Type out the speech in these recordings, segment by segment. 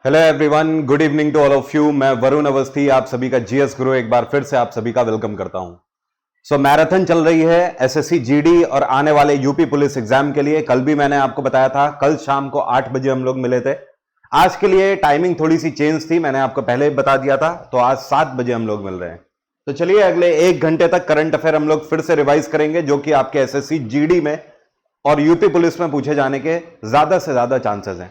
Hello everyone, good evening to all of you. मैं वरुण अवस्थी आप सभी का जीएस गुरु एक बार फिर से आप सभी का वेलकम करता हूं। मैराथन चल रही है एसएससी जीडी और आने वाले यूपी पुलिस एग्जाम के लिए। कल भी मैंने आपको बताया था, कल शाम को 8 बजे हम लोग मिले थे। आज के लिए टाइमिंग थोड़ी सी चेंज थी, मैंने आपको पहले बता दिया था, तो आज 7 बजे हम लोग मिल रहे हैं। तो चलिए अगले 1 घंटे तक करंट अफेयर हम लोग फिर से रिवाइज करेंगे, जो कि आपके एसएससी जीडी में और यूपी पुलिस में पूछे जाने के ज्यादा से ज्यादा चांसेस हैं।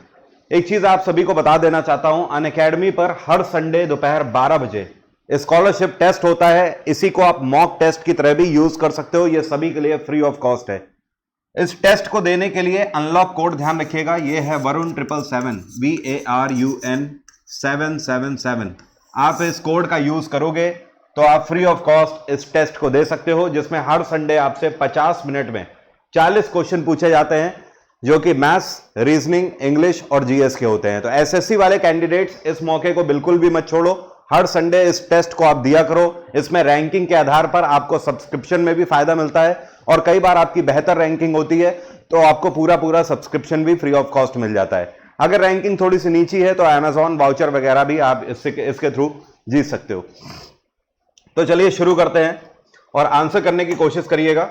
एक चीज आप सभी को बता देना चाहता हूं, अनअकैडमी पर हर संडे दोपहर 12 बजे स्कॉलरशिप टेस्ट होता है। इसी को आप मॉक टेस्ट की तरह भी यूज कर सकते हो, यह सभी के लिए फ्री ऑफ कॉस्ट है। इस टेस्ट को देने के लिए अनलॉक कोड ध्यान रखिएगा, यह है वरुण 777 VARUN 777। आप इस कोड का यूज करोगे तो आप फ्री ऑफ कॉस्ट इस टेस्ट को दे सकते हो, जिसमें हर संडे आपसे 50 मिनट में 40 क्वेश्चन पूछे जाते हैं, जो कि मैथ्स, रीजनिंग, इंग्लिश और जीएस के होते हैं। तो एसएससी वाले कैंडिडेट्स इस मौके को बिल्कुल भी मत छोड़ो, हर संडे इस टेस्ट को आप दिया करो। इसमें रैंकिंग के आधार पर आपको सब्सक्रिप्शन में भी फायदा मिलता है, और कई बार आपकी बेहतर रैंकिंग होती है तो आपको पूरा सब्सक्रिप्शन भी फ्री ऑफ कॉस्ट मिल जाता है। अगर रैंकिंग थोड़ी सी नीची है तो अमेजॉन वाउचर वगैरह भी आप इसके थ्रू जीत सकते हो। तो चलिए शुरू करते हैं और आंसर करने की कोशिश करिएगा।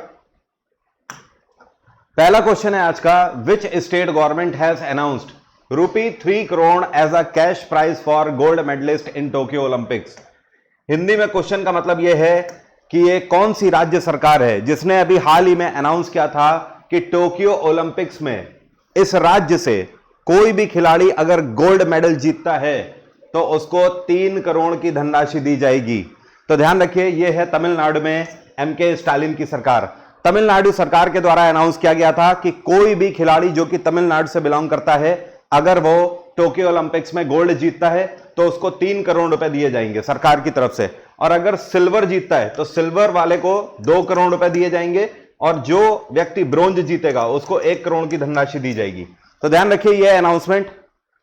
पहला क्वेश्चन है आज का, which state government has announced ₹3 crore as a cash prize for gold medalist in Tokyo Olympics. Hindi में क्वेश्चन का मतलब यह है कि ये कौन सी राज्य सरकार है जिसने अभी हाल ही में अनाउंस किया था कि टोक्यो ओलंपिक्स में इस राज्य से कोई भी खिलाड़ी अगर गोल्ड मेडल जीतता है तो उसको 3 करोड़ की धनराशि दी जाएगी। तो ध्यान रखिए, यह है तमिलनाडु में एमके स्टालिन की सरकार। तमिलनाडु सरकार के द्वारा अनाउंस किया गया था कि कोई भी खिलाड़ी जो कि तमिलनाडु से बिलोंग करता है, अगर वो टोक्यो ओलंपिक्स में गोल्ड जीतता है तो उसको 3 करोड़ रुपए दिए जाएंगे सरकार की तरफ से, और अगर सिल्वर जीतता है तो सिल्वर वाले को 2 करोड़ रुपए दिए जाएंगे, और जो व्यक्ति ब्रोंज जीतेगा उसको 1 करोड़ की धनराशि दी जाएगी। तो ध्यान रखिए, यह अनाउंसमेंट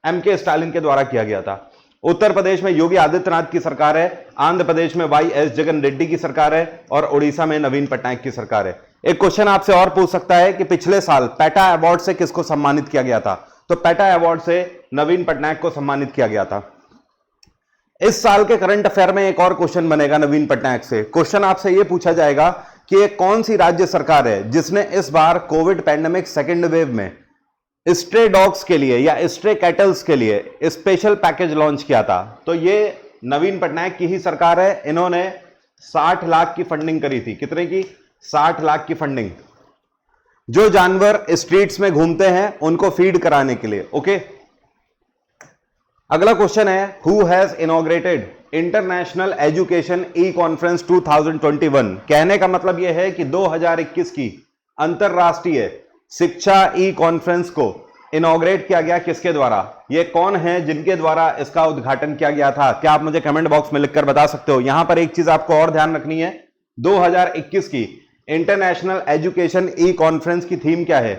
एमके स्टालिन के द्वारा किया गया था। उत्तर प्रदेश में योगी आदित्यनाथ की सरकार है, आंध्र प्रदेश में वाईएस जगन रेड्डी की सरकार है, और ओडिशा में नवीन पटनायक की सरकार है। एक क्वेश्चन आपसे और पूछ सकता है कि पिछले साल पेटा अवार्ड से किसको सम्मानित किया गया था? तो पेटा अवार्ड से नवीन पटनायक को सम्मानित किया गया था। इस साल के करंट अफेयर में एक और क्वेश्चन बनेगा नवीन पटनायक से। क्वेश्चन आपसे यह पूछा जाएगा कि ये कौन सी राज्य सरकार है जिसने इस बार कोविड पैंडेमिक सेकेंड वेव में स्ट्रे डॉग्स के लिए या स्ट्रे कैटल्स के लिए स्पेशल पैकेज लॉन्च किया था? तो ये नवीन पटनायक की ही सरकार है। इन्होंने 60 लाख की फंडिंग करी थी। कितने की? 60 लाख की फंडिंग, जो जानवर स्ट्रीट्स में घूमते हैं उनको फीड कराने के लिए। ओके, अगला क्वेश्चन है, who has inaugurated international education E conference 2021। कहने का मतलब यह है कि 2021 की अंतरराष्ट्रीय शिक्षा ई कॉन्फ्रेंस को इनॉग्रेट किया गया, किसके द्वारा? ये कौन है जिनके द्वारा इसका उद्घाटन किया गया था? क्या आप मुझे कमेंट बॉक्स में लिखकर बता सकते हो? यहां पर एक चीज आपको और ध्यान रखनी है, 2021 की इंटरनेशनल एजुकेशन ई कॉन्फ्रेंस की थीम क्या है?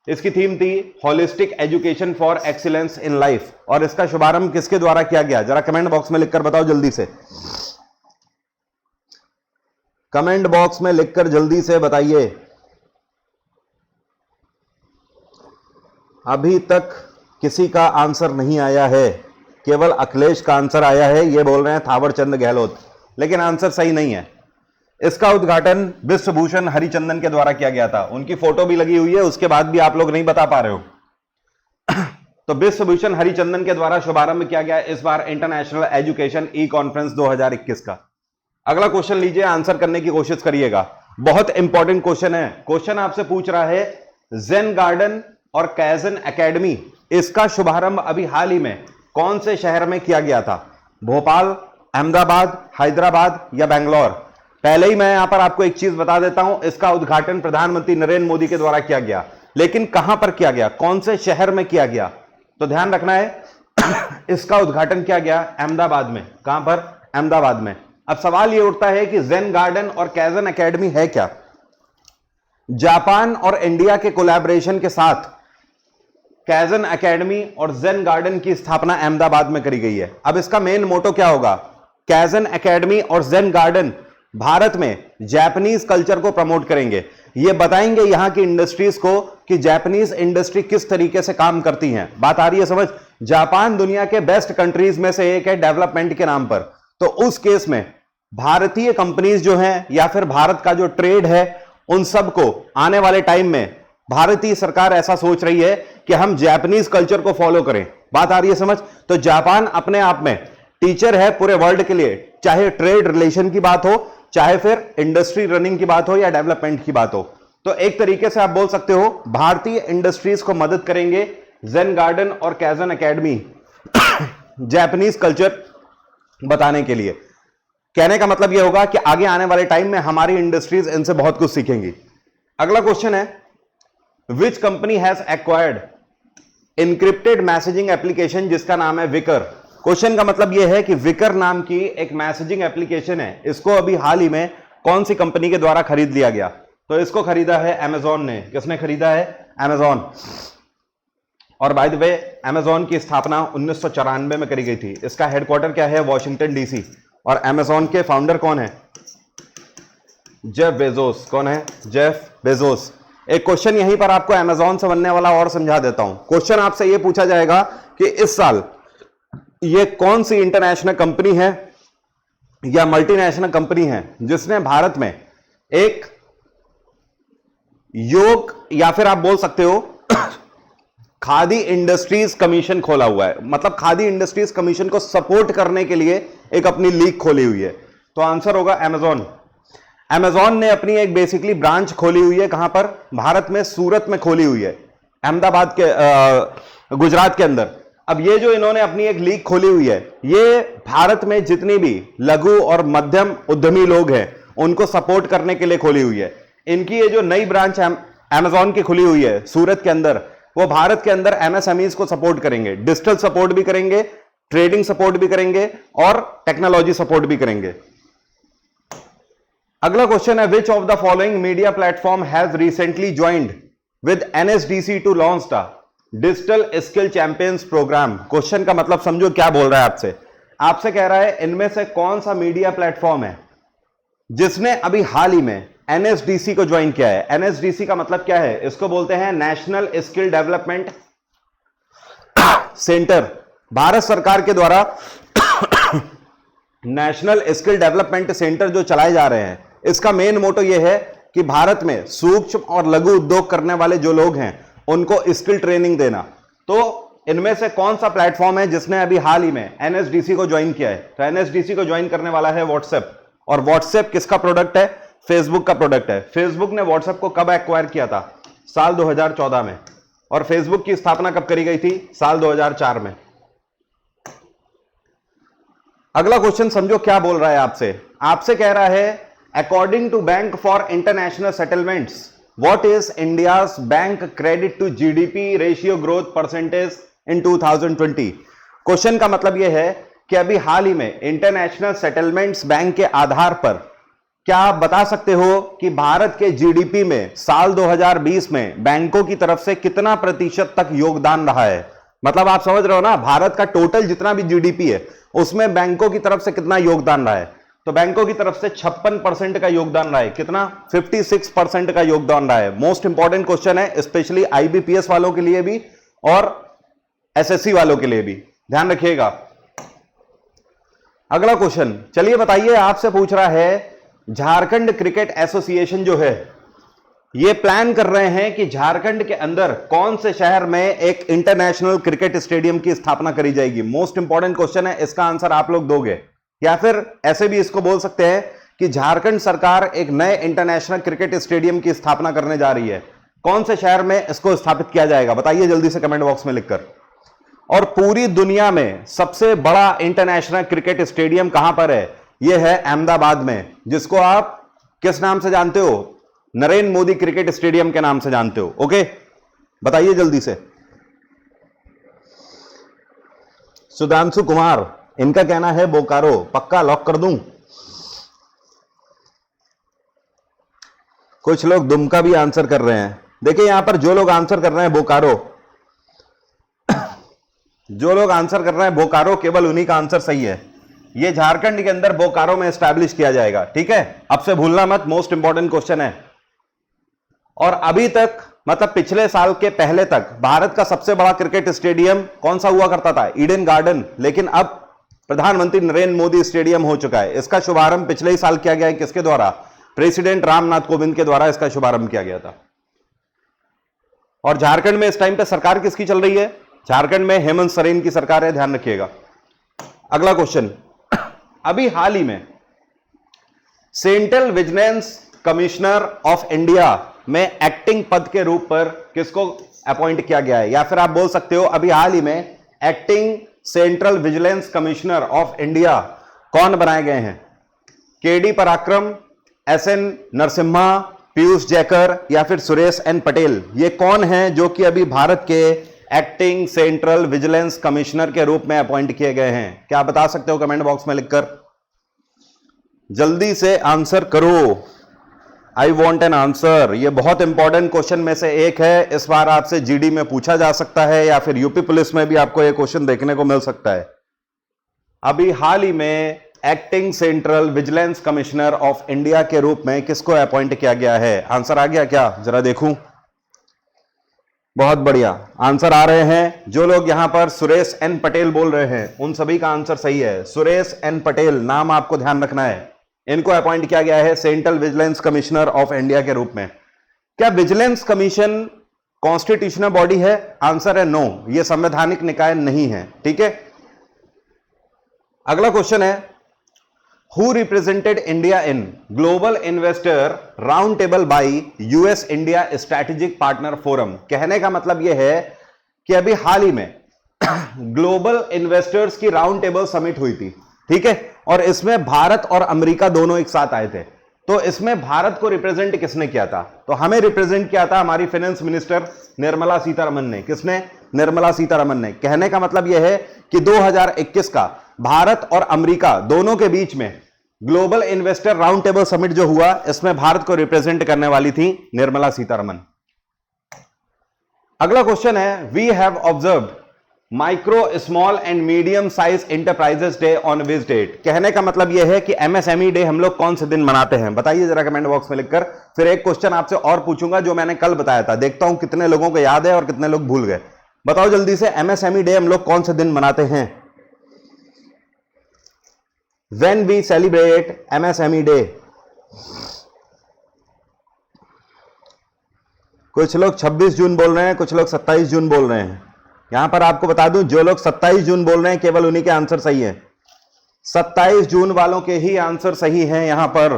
इसकी थीम थी holistic education for excellence in life, और इसका शुभारंभ किसके द्वारा किया गया? जरा कमेंट बॉक्स में लिखकर बताओ जल्दी से, कमेंट बॉक्स में लिखकर जल्दी से बताइए। अभी तक किसी का आंसर नहीं आया है, केवल अखिलेश का आंसर आया है। ये बोल रहे हैं थावरचंद गहलोत, लेकिन आंसर सही नहीं है। इसका उद्घाटन विश्वभूषण हरिचंदन के द्वारा किया गया था। उनकी फोटो भी लगी हुई है, उसके बाद भी आप लोग नहीं बता पा रहे हो। तो विश्वभूषण हरिचंदन के द्वारा शुभारंभ किया गया इस बार इंटरनेशनल एजुकेशन ई कॉन्फ्रेंस 2021 का। अगला क्वेश्चन लीजिए, आंसर करने की कोशिश करिएगा। बहुत इंपॉर्टेंट क्वेश्चन है। क्वेश्चन आपसे पूछ रहा है, जेन गार्डन और कैजन एकेडमी, इसका शुभारंभ अभी हाल ही में कौन से शहर में किया गया था? भोपाल, अहमदाबाद, हैदराबाद या बेंगलोर? पहले ही मैं यहां पर आपको एक चीज बता देता हूं, इसका उद्घाटन प्रधानमंत्री नरेंद्र मोदी के द्वारा किया गया, लेकिन कहां पर किया गया, कौन से शहर में किया गया? तो ध्यान रखना है इसका उद्घाटन किया गया अहमदाबाद में। कहां पर? अहमदाबाद में। अब सवाल यह उठता है कि जेन गार्डन और कैजन एकेडमी है क्या? जापान और इंडिया के कोलैबोरेशन के साथ कैजन एकेडमी और जेन गार्डन की स्थापना अहमदाबाद में करी गई है। अब इसका मेन मोटो क्या होगा? कैजन एकेडमी और जेन गार्डन भारत में जापानीज कल्चर को प्रमोट करेंगे। ये बताएंगे यहां की इंडस्ट्रीज को कि जापानीज इंडस्ट्री किस तरीके से काम करती हैं। बात आ रही है समझ? जापान दुनिया के बेस्ट कंट्रीज में से एक है डेवलपमेंट के नाम पर, तो उस केस में भारतीय कंपनीज जो हैं या फिर भारत का जो ट्रेड है उन सबको आने वाले टाइम में भारतीय सरकार ऐसा सोच रही है कि हम जापानीज कल्चर को फॉलो करें। बात आ रही है समझ? तो जापान अपने आप में टीचर है पूरे वर्ल्ड के लिए, चाहे ट्रेड रिलेशन की बात हो, चाहे फिर इंडस्ट्री रनिंग की बात हो या डेवलपमेंट की बात हो। तो एक तरीके से आप बोल सकते हो भारतीय इंडस्ट्रीज को मदद करेंगे जेन गार्डन और कैजन एकेडमी जापानीज कल्चर बताने के लिए। कहने का मतलब यह होगा कि आगे आने वाले टाइम में हमारी इंडस्ट्रीज इनसे बहुत कुछ सीखेंगी। अगला क्वेश्चन है, which company has acquired encrypted messaging application जिसका नाम है विकर। क्वेश्चन का मतलब यह है कि विकर नाम की एक मैसेजिंग एप्लीकेशन है, इसको अभी हाल ही में कौन सी कंपनी के द्वारा खरीद लिया गया? तो इसको खरीदा है अमेजॉन ने। किसने खरीदा है? अमेजॉन। और बाय द वे अमेजॉन की स्थापना 1994 में करी गई थी। इसका हेडक्वार्टर क्या है? Washington DC. और अमेजॉन के फाउंडर कौन है? Jeff Bezos. कौन है? Jeff Bezos. एक क्वेश्चन यहीं पर आपको अमेजॉन से बनने वाला और समझा देता हूं। क्वेश्चन आपसे यह पूछा जाएगा कि इस साल ये कौन सी इंटरनेशनल कंपनी है या मल्टीनेशनल कंपनी है जिसने भारत में एक योग या फिर आप बोल सकते हो खादी इंडस्ट्रीज कमीशन खोला हुआ है, मतलब खादी इंडस्ट्रीज कमीशन को सपोर्ट करने के लिए एक अपनी लीग खोली हुई है। तो आंसर होगा अमेजॉन। अमेजॉन ने अपनी एक बेसिकली ब्रांच खोली हुई है, कहां पर? भारत में सूरत में खोली हुई है, अहमदाबाद के गुजरात के अंदर। अब ये जो इन्होंने अपनी एक लीग खोली हुई है, ये भारत में जितनी भी लघु और मध्यम उद्यमी लोग हैं उनको सपोर्ट करने के लिए खोली हुई है। इनकी ये जो नई ब्रांच अमेजॉन की खुली हुई है सूरत के अंदर, वो भारत के अंदर एमएसएमईज को सपोर्ट करेंगे, डिजिटल सपोर्ट भी करेंगे, ट्रेडिंग सपोर्ट भी करेंगे और टेक्नोलॉजी सपोर्ट भी करेंगे। अगला क्वेश्चन है, which of the following media platform has recently joined with NSDC to launch the digital skill champions programme. Question का मतलब समझो क्या बोल रहा है आपसे। आपसे कह रहा है इनमें से कौन सा मीडिया प्लेटफॉर्म है जिसने अभी हाल ही में एनएसडीसी को ज्वाइन किया है। एनएसडीसी का मतलब क्या है? इसको बोलते हैं national skill development centre. Bharat सरकार के द्वारा नेशनल स्किल डेवलपमेंट सेंटर जो चलाए जा रहे हैं, इसका मेन मोटो यह है कि भारत में सूक्ष्म और लघु उद्योग करने वाले जो लोग हैं उनको स्किल ट्रेनिंग देना। तो इनमें से कौन सा प्लेटफॉर्म है जिसने अभी हाल ही में एनएसडीसी को ज्वाइन किया है? तो एनएसडीसी को ज्वाइन करने वाला है व्हाट्सएप। और व्हाट्सएप किसका प्रोडक्ट है? फेसबुक का प्रोडक्ट है। फेसबुक ने व्हाट्सएप को कब एक्वायर किया था? साल 2014 में। और फेसबुक की स्थापना कब करी गई थी? साल 2004 में। अगला क्वेश्चन समझो क्या बोल रहा है आपसे। आपसे कह रहा है according to bank for international settlements what is India's bank credit to GDP ratio growth percentage in 2020। Question का मतलब यह है कि अभी हाल ही में इंटरनेशनल सेटलमेंट्स बैंक के आधार पर क्या आप बता सकते हो कि भारत के जीडीपी में साल 2020 में बैंकों की तरफ से कितना प्रतिशत तक योगदान रहा है? मतलब आप समझ रहे हो ना, भारत का टोटल जितना भी जीडीपी है उसमें बैंकों की तरफ से कितना योगदान रहा है? तो बैंकों की तरफ से 56% का योगदान रहा है। कितना? 56% का योगदान रहा है। मोस्ट इंपॉर्टेंट क्वेश्चन है, स्पेशली आईबीपीएस वालों के लिए भी और एसएससी वालों के लिए भी, ध्यान रखिएगा। अगला क्वेश्चन चलिए बताइए, आपसे पूछ रहा है झारखंड क्रिकेट एसोसिएशन जो है ये प्लान कर रहे हैं कि झारखंड के अंदर कौन से शहर में एक इंटरनेशनल क्रिकेट स्टेडियम की स्थापना करी जाएगी। मोस्ट इंपॉर्टेंट क्वेश्चन है, इसका आंसर आप लोग दोगे। या फिर ऐसे भी इसको बोल सकते हैं कि झारखंड सरकार एक नए इंटरनेशनल क्रिकेट स्टेडियम की स्थापना करने जा रही है। कौन से शहर में इसको स्थापित किया जाएगा बताइए जल्दी से कमेंट बॉक्स में लिखकर। और पूरी दुनिया में सबसे बड़ा इंटरनेशनल क्रिकेट स्टेडियम कहां पर है? यह है अहमदाबाद में, जिसको आप किस नाम से जानते हो? नरेंद्र मोदी क्रिकेट स्टेडियम के नाम से जानते हो। ओके, बताइए जल्दी से। सुधांशु कुमार, इनका कहना है बोकारो। पक्का लॉक कर दूं? कुछ लोग दुमका भी आंसर कर रहे हैं। देखिए यहां पर जो लोग आंसर कर रहे हैं बोकारो, जो लोग आंसर कर रहे हैं बोकारो, केवल उन्हीं का आंसर सही है। ये झारखंड के अंदर बोकारो में एस्टैब्लिश किया जाएगा। ठीक है, अब से भूलना मत, मोस्ट इंपॉर्टेंट क्वेश्चन है। और अभी तक मतलब पिछले साल के पहले तक भारत का सबसे बड़ा क्रिकेट स्टेडियम कौन सा हुआ करता था? Eden garden. लेकिन अब प्रधानमंत्री नरेंद्र मोदी स्टेडियम हो चुका है। इसका शुभारंभ पिछले ही साल किया गया है। किसके द्वारा? प्रेसिडेंट रामनाथ कोविंद के द्वारा इसका शुभारंभ किया गया था। और झारखंड में इस टाइम पे सरकार किसकी चल रही है? झारखंड में हेमंत सोरेन की सरकार है, ध्यान रखिएगा। अगला क्वेश्चन, अभी हाल ही में central vigilance commissioner of India में एक्टिंग पद के रूप पर किसको अपॉइंट किया गया है? या फिर आप बोल सकते हो अभी हाल ही में acting central vigilance commissioner of India कौन बनाए गए हैं? केडी पराक्रम, एसएन नरसिम्हा, पीयूष जैकर या फिर सुरेश एन पटेल? ये कौन है जो कि अभी भारत के एक्टिंग सेंट्रल विजिलेंस कमिश्नर के रूप में अपॉइंट किए गए हैं? क्या आप बता सकते हो कमेंट बॉक्स में लिखकर? जल्दी से आंसर करो, आई वॉन्ट एन आंसर। ये बहुत इंपॉर्टेंट क्वेश्चन में से एक है। इस बार आपसे जीडी में पूछा जा सकता है या फिर यूपी पुलिस में भी आपको यह क्वेश्चन देखने को मिल सकता है। अभी हाल ही में acting central vigilance commissioner of India के रूप में किसको अपॉइंट किया गया है? आंसर आ गया क्या? जरा देखूं। बहुत बढ़िया, आंसर आ रहे हैं। जो लोग यहां पर सुरेश एन पटेल बोल रहे हैं उन सभी का आंसर सही है। सुरेश एन पटेल नाम आपको ध्यान रखना है। इनको अपॉइंट किया गया है central vigilance commissioner of India के रूप में। क्या विजिलेंस कमीशन कॉन्स्टिट्यूशनल बॉडी है? आंसर है नो, ये संवैधानिक निकाय नहीं है। ठीक है, अगला क्वेश्चन है, who represented India in global investor round table by US India strategic partner forum? कहने का मतलब यह है कि अभी हाल ही में ग्लोबल इन्वेस्टर्स की राउंड टेबल समिट हुई थी। ठीक है, और इसमें भारत और अमेरिका दोनों एक साथ आए थे। तो इसमें भारत को रिप्रेजेंट किसने किया था? तो हमें रिप्रेजेंट किया था हमारी फाइनेंस मिनिस्टर निर्मला सीतारमन ने। किसने? निर्मला सीतारमन ने। कहने का मतलब यह है कि 2021 का भारत और अमेरिका दोनों के बीच में global investor round table summit जो हुआ, इसमें भारत को रिप्रेजेंट करने वाली थी निर्मला सीतारमन। अगला क्वेश्चन है, we have observed micro small and medium size enterprises day on which date? कहने का मतलब यह है कि एमएसएमई डे हम लोग कौन से दिन मनाते हैं? बताइए जरा कमेंट बॉक्स में लिखकर। फिर एक क्वेश्चन आपसे और पूछूंगा जो मैंने कल बताया था, देखता हूं कितने लोगों को याद है और कितने लोग भूल गए। बताओ जल्दी से, एमएसएमई डे हम लोग कौन से दिन मनाते हैं? When we celebrate MSME day? कुछ लोग 26 जून बोल रहे हैं, कुछ लोग 27 जून बोल रहे हैं। यहां पर आपको बता दूं, जो लोग 27 जून बोल रहे हैं केवल उन्हीं के आंसर सही है। 27 जून वालों के ही आंसर सही हैं। यहां पर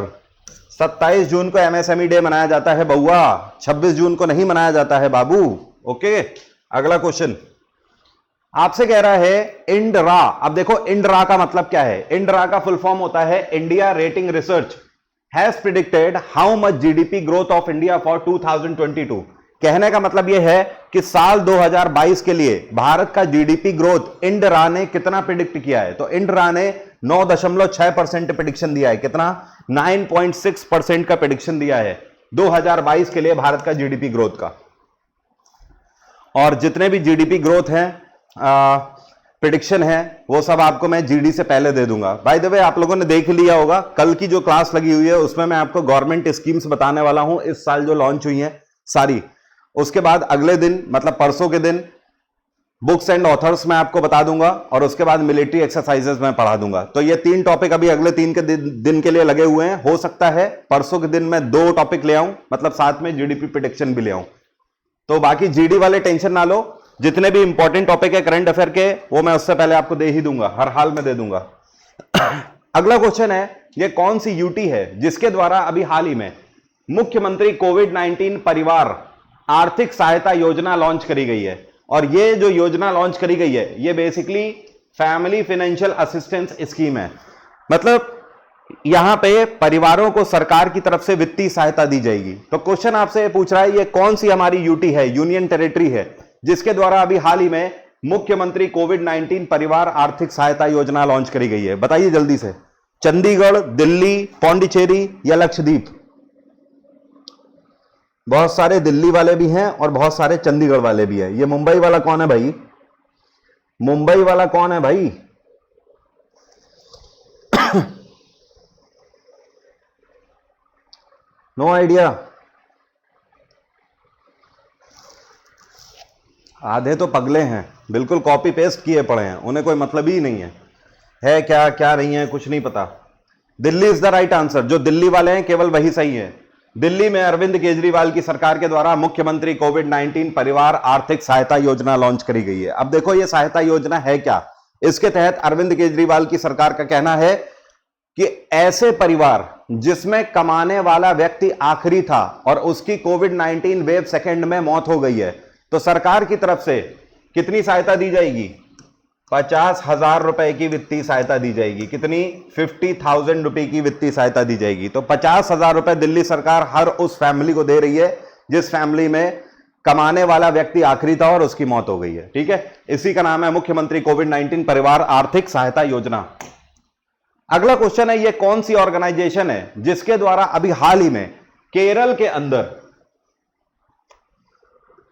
27 जून को एमएसएमई डे मनाया जाता है बउआ, 26 जून को नहीं मनाया जाता है बाबू। ओके, अगला क्वेश्चन आपसे कह रहा है इंडरा। अब देखो इंडरा का मतलब क्या है? इंडरा का फुल फॉर्म होता है India rating research has predicted how much GDP growth of India for 2022। कहने का मतलब यह है कि साल 2022 के लिए भारत का जीडीपी ग्रोथ इंडरा ने कितना प्रिडिक्ट किया है? तो इंडरा ने 9.6% प्रिडिक्शन दिया है। कितना? 9.6% का प्रिडिक्शन दिया है 2022 के लिए भारत का जीडीपी ग्रोथ का। और जितने भी जीडीपी ग्रोथ हैं प्रिडिक्शन है वो सब आपको मैं जीडी से पहले दे दूंगा। बाय द वे आप लोगों ने देख लिया होगा, कल की जो क्लास लगी हुई है उसमें मैं आपको गवर्नमेंट स्कीम्स बताने वाला हूं इस साल जो लॉन्च हुई हैं सारी। उसके बाद अगले दिन मतलब परसों के दिन बुक्स एंड ऑथर्स मैं आपको बता दूंगा और उसके बाद मिलिट्री एक्सरसाइजेस मैं पढ़ा दूंगा। तो ये 3 टॉपिक अभी अगले 3 के दिन के लिए लगे हुए हैं। हो सकता है परसों के दिन मैं 2 टॉपिक ले आऊं, मतलब साथ में जीडीपी प्रिडिक्शन भी ले आऊं। तो बाकी जीडी वाले टेंशन ना लो, जितने भी इंपॉर्टेंट टॉपिक है करंट अफेयर के वो मैं उससे पहले आपको दे ही दूंगा, हर हाल में दे दूंगा। अगला क्वेश्चन है, ये कौन सी यूटी है जिसके द्वारा अभी हाल ही में मुख्यमंत्री कोविड-19 परिवार आर्थिक सहायता योजना लॉन्च करी गई है? और ये जो योजना लॉन्च करी गई है ये basically family financial assistance scheme है। मतलब यहां पे परिवारों को सरकार की तरफ से वित्तीय सहायता दी जाएगी। तो क्वेश्चन आपसे पूछ रहा है ये कौन सी हमारी यूटी है, यूनियन टेरिटरी है, जिसके द्वारा अभी हाल ही में मुख्यमंत्री कोविड-19 परिवार आर्थिक सहायता योजना लॉन्च करी गई है? बताइए जल्दी से। चंडीगढ़, दिल्ली, पौंडीचेरी या लक्षद्वीप? बहुत सारे दिल्ली वाले भी हैं और बहुत सारे चंडीगढ़ वाले भी हैं। ये मुंबई वाला कौन है भाई? मुंबई वाला कौन है भाई? No idea. आधे तो पगले हैं, बिल्कुल कॉपी पेस्ट किए पड़े हैं, उन्हें कोई मतलब ही नहीं है क्या क्या नहीं है कुछ नहीं पता। Delhi is the right answer. जो दिल्ली वाले हैं केवल वही सही है। दिल्ली में अरविंद केजरीवाल की सरकार के द्वारा मुख्यमंत्री कोविड-19 परिवार आर्थिक सहायता योजना लॉन्च करी गई है। अब देखो ये सहायता योजना है क्या। इसके तहत अरविंद केजरीवाल की सरकार का कहना है कि ऐसे परिवार जिसमें कमाने वाला व्यक्ति आखिरी था और उसकी कोविड-19 वेव सेकेंड में मौत हो गई है, तो सरकार की तरफ से कितनी सहायता दी जाएगी? 50,000 रुपए की वित्तीय सहायता दी जाएगी। कितनी? 50,000 रुपए की वित्तीय सहायता दी जाएगी। तो 50,000 रुपए दिल्ली सरकार हर उस फैमिली को दे रही है जिस फैमिली में कमाने वाला व्यक्ति आखिरी था और उसकी मौत हो गई है। ठीक है, इसी का नाम है मुख्यमंत्री कोविड-19 परिवार आर्थिक सहायता योजना। अगला क्वेश्चन है, ये कौन सी ऑर्गेनाइजेशन है जिसके द्वारा अभी हाल ही में केरल के अंदर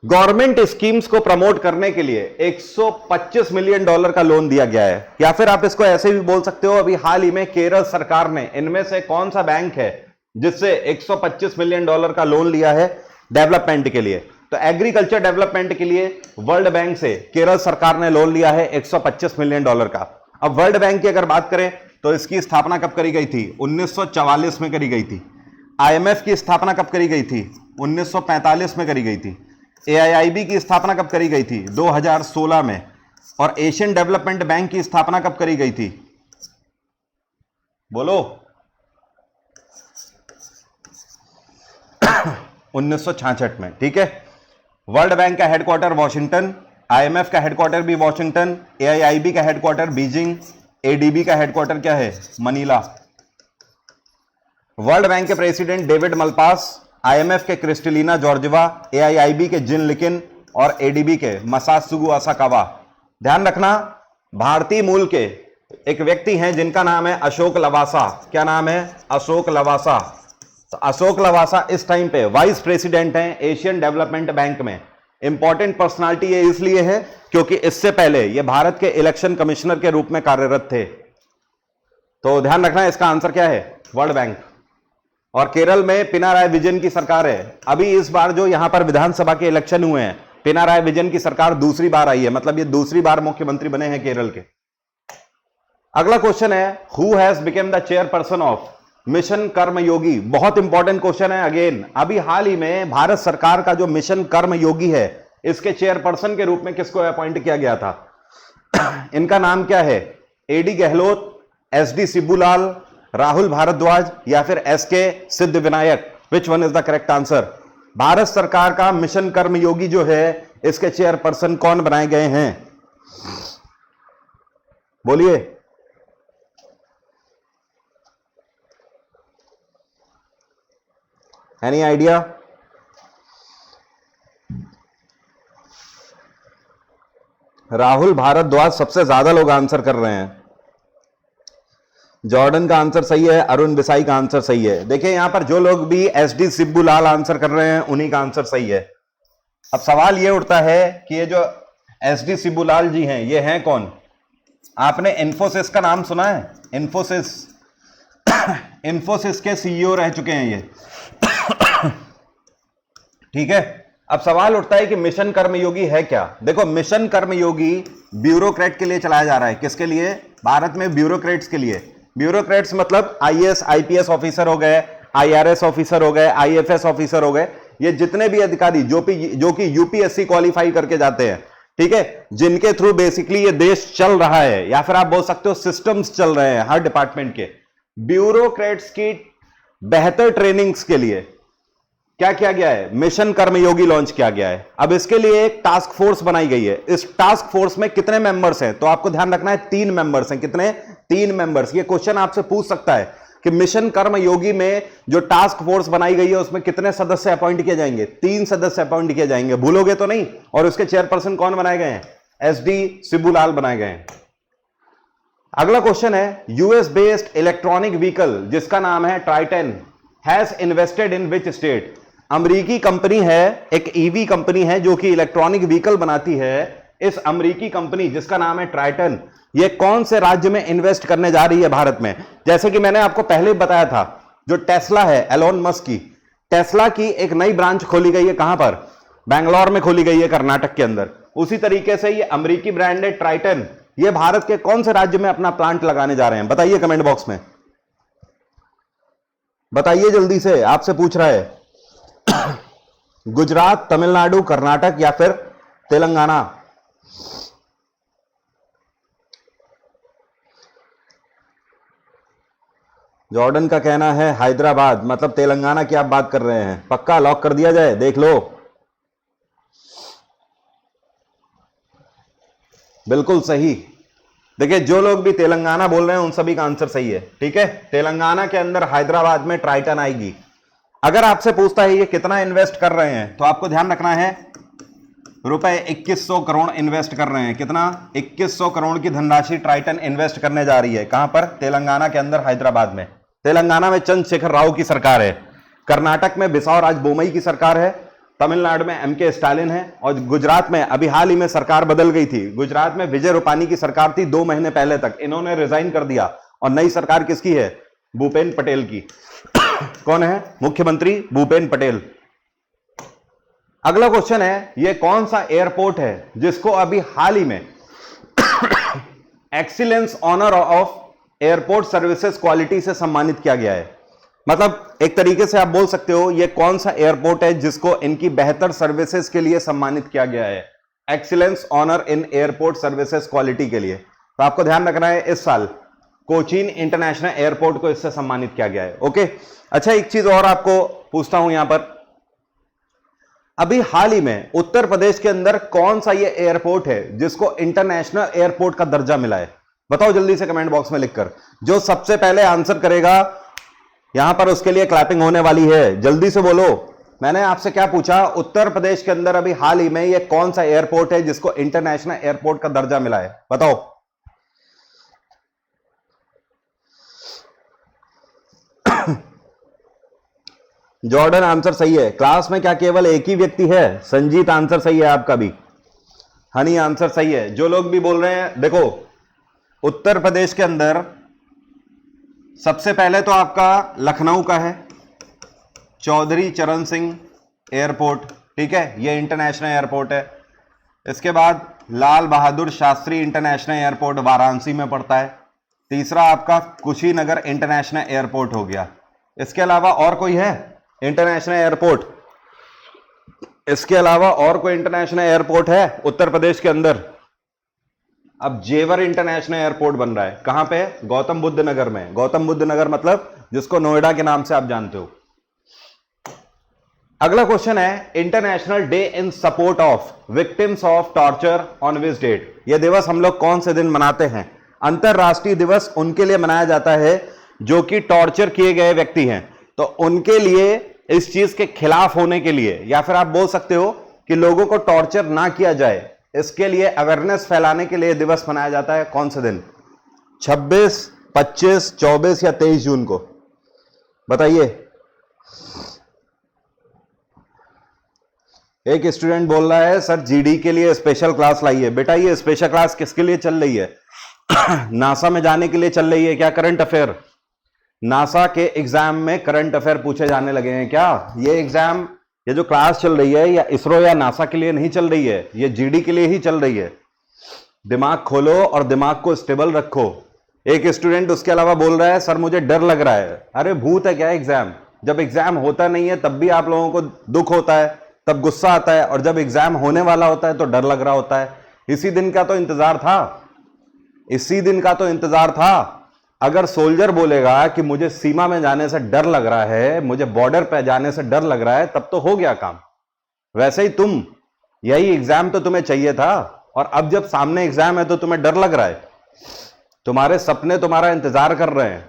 गवर्नमेंट स्कीम्स को प्रमोट करने के लिए $125 मिलियन का लोन दिया गया है? या फिर आप इसको ऐसे भी बोल सकते हो, अभी हाल ही में केरल सरकार ने इनमें से कौन सा बैंक है जिससे $125 मिलियन का लोन लिया है डेवलपमेंट के लिए? तो एग्रीकल्चर डेवलपमेंट के लिए वर्ल्ड बैंक से केरल सरकार ने लोन लिया है $125 मिलियन का। अब वर्ल्ड बैंक की अगर बात करें तो इसकी स्थापना कब करी गई थी? 1944 में करी गई थी। IMF की स्थापना कब करी गई थी? 1945 में करी गई थी। AIIB की स्थापना कब करी गई थी? 2016 में। और एशियन डेवलपमेंट बैंक की स्थापना कब करी गई थी? बोलो। 1966 में। ठीक है, वर्ल्ड बैंक का हेडक्वार्टर वॉशिंगटन, IMF का हेडक्वार्टर भी वॉशिंगटन, AIIB का हेडक्वार्टर बीजिंग, ADB का हेडक्वार्टर क्या है? मनीला। वर्ल्ड बैंक के प्रेसिडेंट डेविड मलपास, IMF के क्रिस्टलिना जॉर्जिवा, AIIB के जिन लिकिन और ADB के मसात्सुगु असाकावा। ध्यान रखना, भारतीय मूल के एक व्यक्ति हैं जिनका नाम है अशोक लवासा। क्या नाम है? अशोक लवासा। तो अशोक लवासा इस टाइम पे वाइस प्रेसिडेंट हैं एशियन डेवलपमेंट बैंक में। इंपॉर्टेंट पर्सनालिटी ये इसलिए है क्योंकि इससे पहले ये भारत के इलेक्शन कमिश्नर के रूप में कार्यरत थे। तो ध्यान रखना, इसका आंसर क्या है? World bank. और केरल में पिनाराई विजयन की सरकार है। अभी इस बार जो यहां पर विधानसभा के इलेक्शन हुए हैं, पिनाराई विजयन की सरकार दूसरी बार आई है, मतलब ये दूसरी बार मुख्यमंत्री बने हैं केरल के। अगला क्वेश्चन है, who has become the chairperson of mission Karmayogi? बहुत इंपॉर्टेंट क्वेश्चन है। अगेन, अभी हाल ही में भारत सरकार का जो मिशन कर्मयोगी है, इसके चेयरपर्सन के रूप में किसको अपॉइंट किया गया था? इनका नाम क्या है? AD गहलोत, SD शिबूलाल, राहुल भारद्वाज या फिर SK Siddhivinayak? Which one is the correct answer? Bharat सरकार का मिशन कर्मयोगी जो है, इसके चेयरपर्सन कौन बनाए गए हैं? बोलिए। Any idea? राहुल भारद्वाज सबसे ज्यादा लोग आंसर कर रहे हैं। जॉर्डन का आंसर सही है, अरुण बिसाई का आंसर सही है। देखिए यहां पर जो लोग भी SD शिबूलाल आंसर कर रहे हैं उन्हीं का आंसर सही है। अब सवाल यह उठता है कि ये जो SD शिबूलाल जी हैं, ये हैं कौन? आपने इन्फोसिस का नाम सुना है? इन्फोसिस इन्फोसिस के CEO रह चुके हैं ये। ठीक है, अब सवाल उठता है कि मिशन कर्मयोगी है क्या? देखो, मिशन कर्मयोगी ब्यूरोक्रेट के लिए चलाया जा रहा है। किसके लिए? भारत में ब्यूरोक्रेट्स के लिए। ब्यूरोक्रेट्स मतलब IAS IPS ऑफिसर हो गए, IRS ऑफिसर हो गए, IFS ऑफिसर हो गए, ये जितने भी अधिकारी जो कि UPSC क्वालिफाई करके जाते हैं, ठीक है, जिनके थ्रू बेसिकली ये देश चल रहा है, या फिर आप बोल सकते हो सिस्टम्स चल रहे हैं हर डिपार्टमेंट के। ब्यूरोक्रेट्स की बेहतर ट्रेनिंग्स के लिए क्या किया गया है? मिशन कर्मयोगी लॉन्च किया गया है। अब इसके लिए एक टास्क फोर्स बनाई गई है। इस टास्क फोर्स में कितने मेंबर्स हैं? तो आपको ध्यान रखना है 3 मेंबर्स हैं। कितने? 3 मेंबर्स। ये क्वेश्चन आपसे पूछ सकता है कि मिशन कर्मयोगी में जो टास्क फोर्स बनाई गई है उसमें कितने सदस्य अपॉइंट किए जाएंगे? 3 सदस्य अपॉइंट किए जाएंगे। भूलोगे तो नहीं। और उसके चेयरपर्सन कौन बनाए गए हैं? SD शिबूलाल बनाए गए हैं। अगला क्वेश्चन है, US बेस्ड इलेक्ट्रॉनिक व्हीकल जिसका नाम है Triton has invested in which state? अमेरिकी कंपनी है, एक EV कंपनी है जो कि इलेक्ट्रॉनिक व्हीकल बनाती है। इस अमेरिकी कंपनी जिसका नाम है ट्राइटन, ये कौन से राज्य में इन्वेस्ट करने जा रही है भारत में? जैसे कि मैंने आपको पहले बताया था, जो टेस्ला है एलोन मस्क की, टेस्ला की एक नई ब्रांच खोली गई है। कहां पर? बैंगलोर में खोली गई है, कर्नाटक के अंदर। उसी तरीके से ये अमेरिकी ब्रांड है ट्राइटन, ये भारत के कौन से राज्य में अपना प्लांट लगाने जा रहे हैं? बताइए कमेंट बॉक्स में, बताइए जल्दी से, आपसे पूछ रहा है। गुजरात, तमिलनाडु, कर्नाटक या फिर तेलंगाना? जॉर्डन का कहना है हैदराबाद, मतलब तेलंगाना की आप बात कर रहे हैं। पक्का लॉक कर दिया जाए? देख लो, बिल्कुल सही। देखिए जो लोग भी तेलंगाना बोल रहे हैं उन सभी का आंसर सही है, ठीक है। तेलंगाना के अंदर हैदराबाद में ट्राइटन आएगी। अगर आपसे पूछता है ये कितना इन्वेस्ट कर रहे हैं, तो आपको ध्यान रखना है रुपए 2100 करोड़ इन्वेस्ट कर रहे हैं। कितना? 2100 करोड़ की धनराशि ट्राइटन इन्वेस्ट करने जा रही है। कहां पर? तेलंगाना के अंदर, हैदराबाद में। तेलंगाना में चंद्रशेखर राव की सरकार है, कर्नाटक में बिसावराज बोमई की सरकार है, तमिलनाडु में एमके स्टालिन है, और गुजरात में अभी हाल ही में सरकार बदल गई थी। गुजरात में विजय रूपानी की सरकार थी 2 महीने पहले तक, इन्होंने रिजाइन कर दिया और नई सरकार किसकी है? भूपेन पटेल की। कौन है मुख्यमंत्री? भूपेन पटेल। अगला क्वेश्चन है, यह कौन सा एयरपोर्ट है जिसको अभी हाल ही में excellence honour of airport services quality से सम्मानित किया गया है? मतलब एक तरीके से आप बोल सकते हो यह कौन सा एयरपोर्ट है जिसको इनकी बेहतर सर्विसेज के लिए सम्मानित किया गया है? एक्सीलेंस ऑनर इन एयरपोर्ट सर्विसेज क्वालिटी के लिए। तो आपको ध्यान रखना है इस साल कोचीन इंटरनेशनल एयरपोर्ट को इससे सम्मानित किया गया है। ओके, अच्छा एक चीज और आपको पूछता हूं यहां पर, अभी हाल ही में उत्तर प्रदेश के अंदर कौन सा ये एयरपोर्ट है जिसको इंटरनेशनल एयरपोर्ट का दर्जा मिला है? बताओ जल्दी से कमेंट बॉक्स में लिखकर। जो सबसे पहले आंसर करेगा यहां पर उसके लिए क्लैपिंग होने वाली है। जल्दी से बोलो। मैंने आपसे क्या पूछा? उत्तर प्रदेश के अंदर अभी हाल ही में ये कौन सा एयरपोर्ट है जिसको इंटरनेशनल एयरपोर्ट का दर्जा मिला है? बताओ। जॉर्डन आंसर सही है। क्लास में क्या केवल एक ही व्यक्ति है? संजीत आंसर सही है आपका भी। हनी आंसर सही है। जो लोग भी बोल रहे हैं, देखो उत्तर प्रदेश के अंदर सबसे पहले तो आपका लखनऊ का है, चौधरी चरण सिंह एयरपोर्ट, ठीक है, ये इंटरनेशनल एयरपोर्ट है। इसके बाद लाल बहादुर शास्त्री इंटरनेशनल एयरपोर्ट वाराणसी में पड़ता है। तीसरा आपका कुशीनगर इंटरनेशनल एयरपोर्ट हो गया। इसके अलावा और कोई है इंटरनेशनल एयरपोर्ट? इसके अलावा और कोई इंटरनेशनल एयरपोर्ट है उत्तर प्रदेश के अंदर? अब जेवर इंटरनेशनल एयरपोर्ट बन रहा है। कहां पे? गौतम बुद्ध नगर में। गौतम बुद्ध नगर मतलब जिसको नोएडा के नाम से आप जानते हो। अगला क्वेश्चन है, international day in support of victims of torture on which date? यह दिवस हम लोग कौन से दिन मनाते हैं? अंतरराष्ट्रीय दिवस उनके लिए मनाया जाता है जो कि टॉर्चर किए गए व्यक्ति हैं, तो उनके लिए इस चीज के खिलाफ होने के लिए, या फिर आप बोल सकते हो कि लोगों को टॉर्चर ना किया जाए, इसके लिए अवेयरनेस फैलाने के लिए दिवस मनाया जाता है। कौन से दिन? 26, 25, 24 या 23 जून को? बताइए। एक स्टूडेंट बोल रहा है सर जीडी के लिए स्पेशल क्लास लाइए। बेटा ये स्पेशल क्लास किसके लिए चल रही है? नासा में जाने के लिए चल रही है क्या? करंट अफेयर, नासा के एग्जाम में करंट अफेयर पूछे जाने लगे हैं क्या? ये एग्जाम, ये जो क्लास चल रही है या इसरो या नासा के लिए नहीं चल रही है, ये जीडी के लिए ही चल रही है। दिमाग खोलो और दिमाग को स्टेबल रखो। एक स्टूडेंट उसके अलावा बोल रहा है सर मुझे डर लग रहा है। अरे भूत है क्या एग्जाम? जब एग्जाम होता नहीं है तब भी आप लोगों को दुख होता है, तब गुस्सा आता है, और जब एग्जाम होने वाला होता है तो डर लग रहा होता है। इसी दिन का तो इंतजार था, इसी दिन का तो इंतजार था। अगर सोल्जर बोलेगा कि मुझे सीमा में जाने से डर लग रहा है, मुझे बॉर्डर पे जाने से डर लग रहा है, तब तो हो गया काम। वैसे ही तुम, यही एग्जाम तो तुम्हें चाहिए था, और अब जब सामने एग्जाम है तो तुम्हें डर लग रहा है। तुम्हारे सपने तुम्हारा इंतजार कर रहे हैं।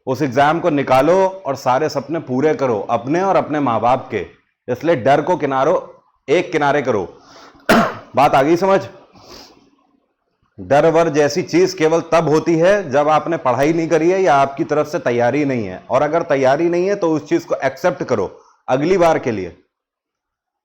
उस एग्जाम को निकालो और सारे सपने पूरे करो, अपने और अपने माँ बाप के। इसलिए डर को एक किनारे करो। बात आ गई समझ? डर वर जैसी चीज केवल तब होती है जब आपने पढ़ाई नहीं करी है या आपकी तरफ से तैयारी नहीं है, और अगर तैयारी नहीं है तो उस चीज को एक्सेप्ट करो अगली बार के लिए,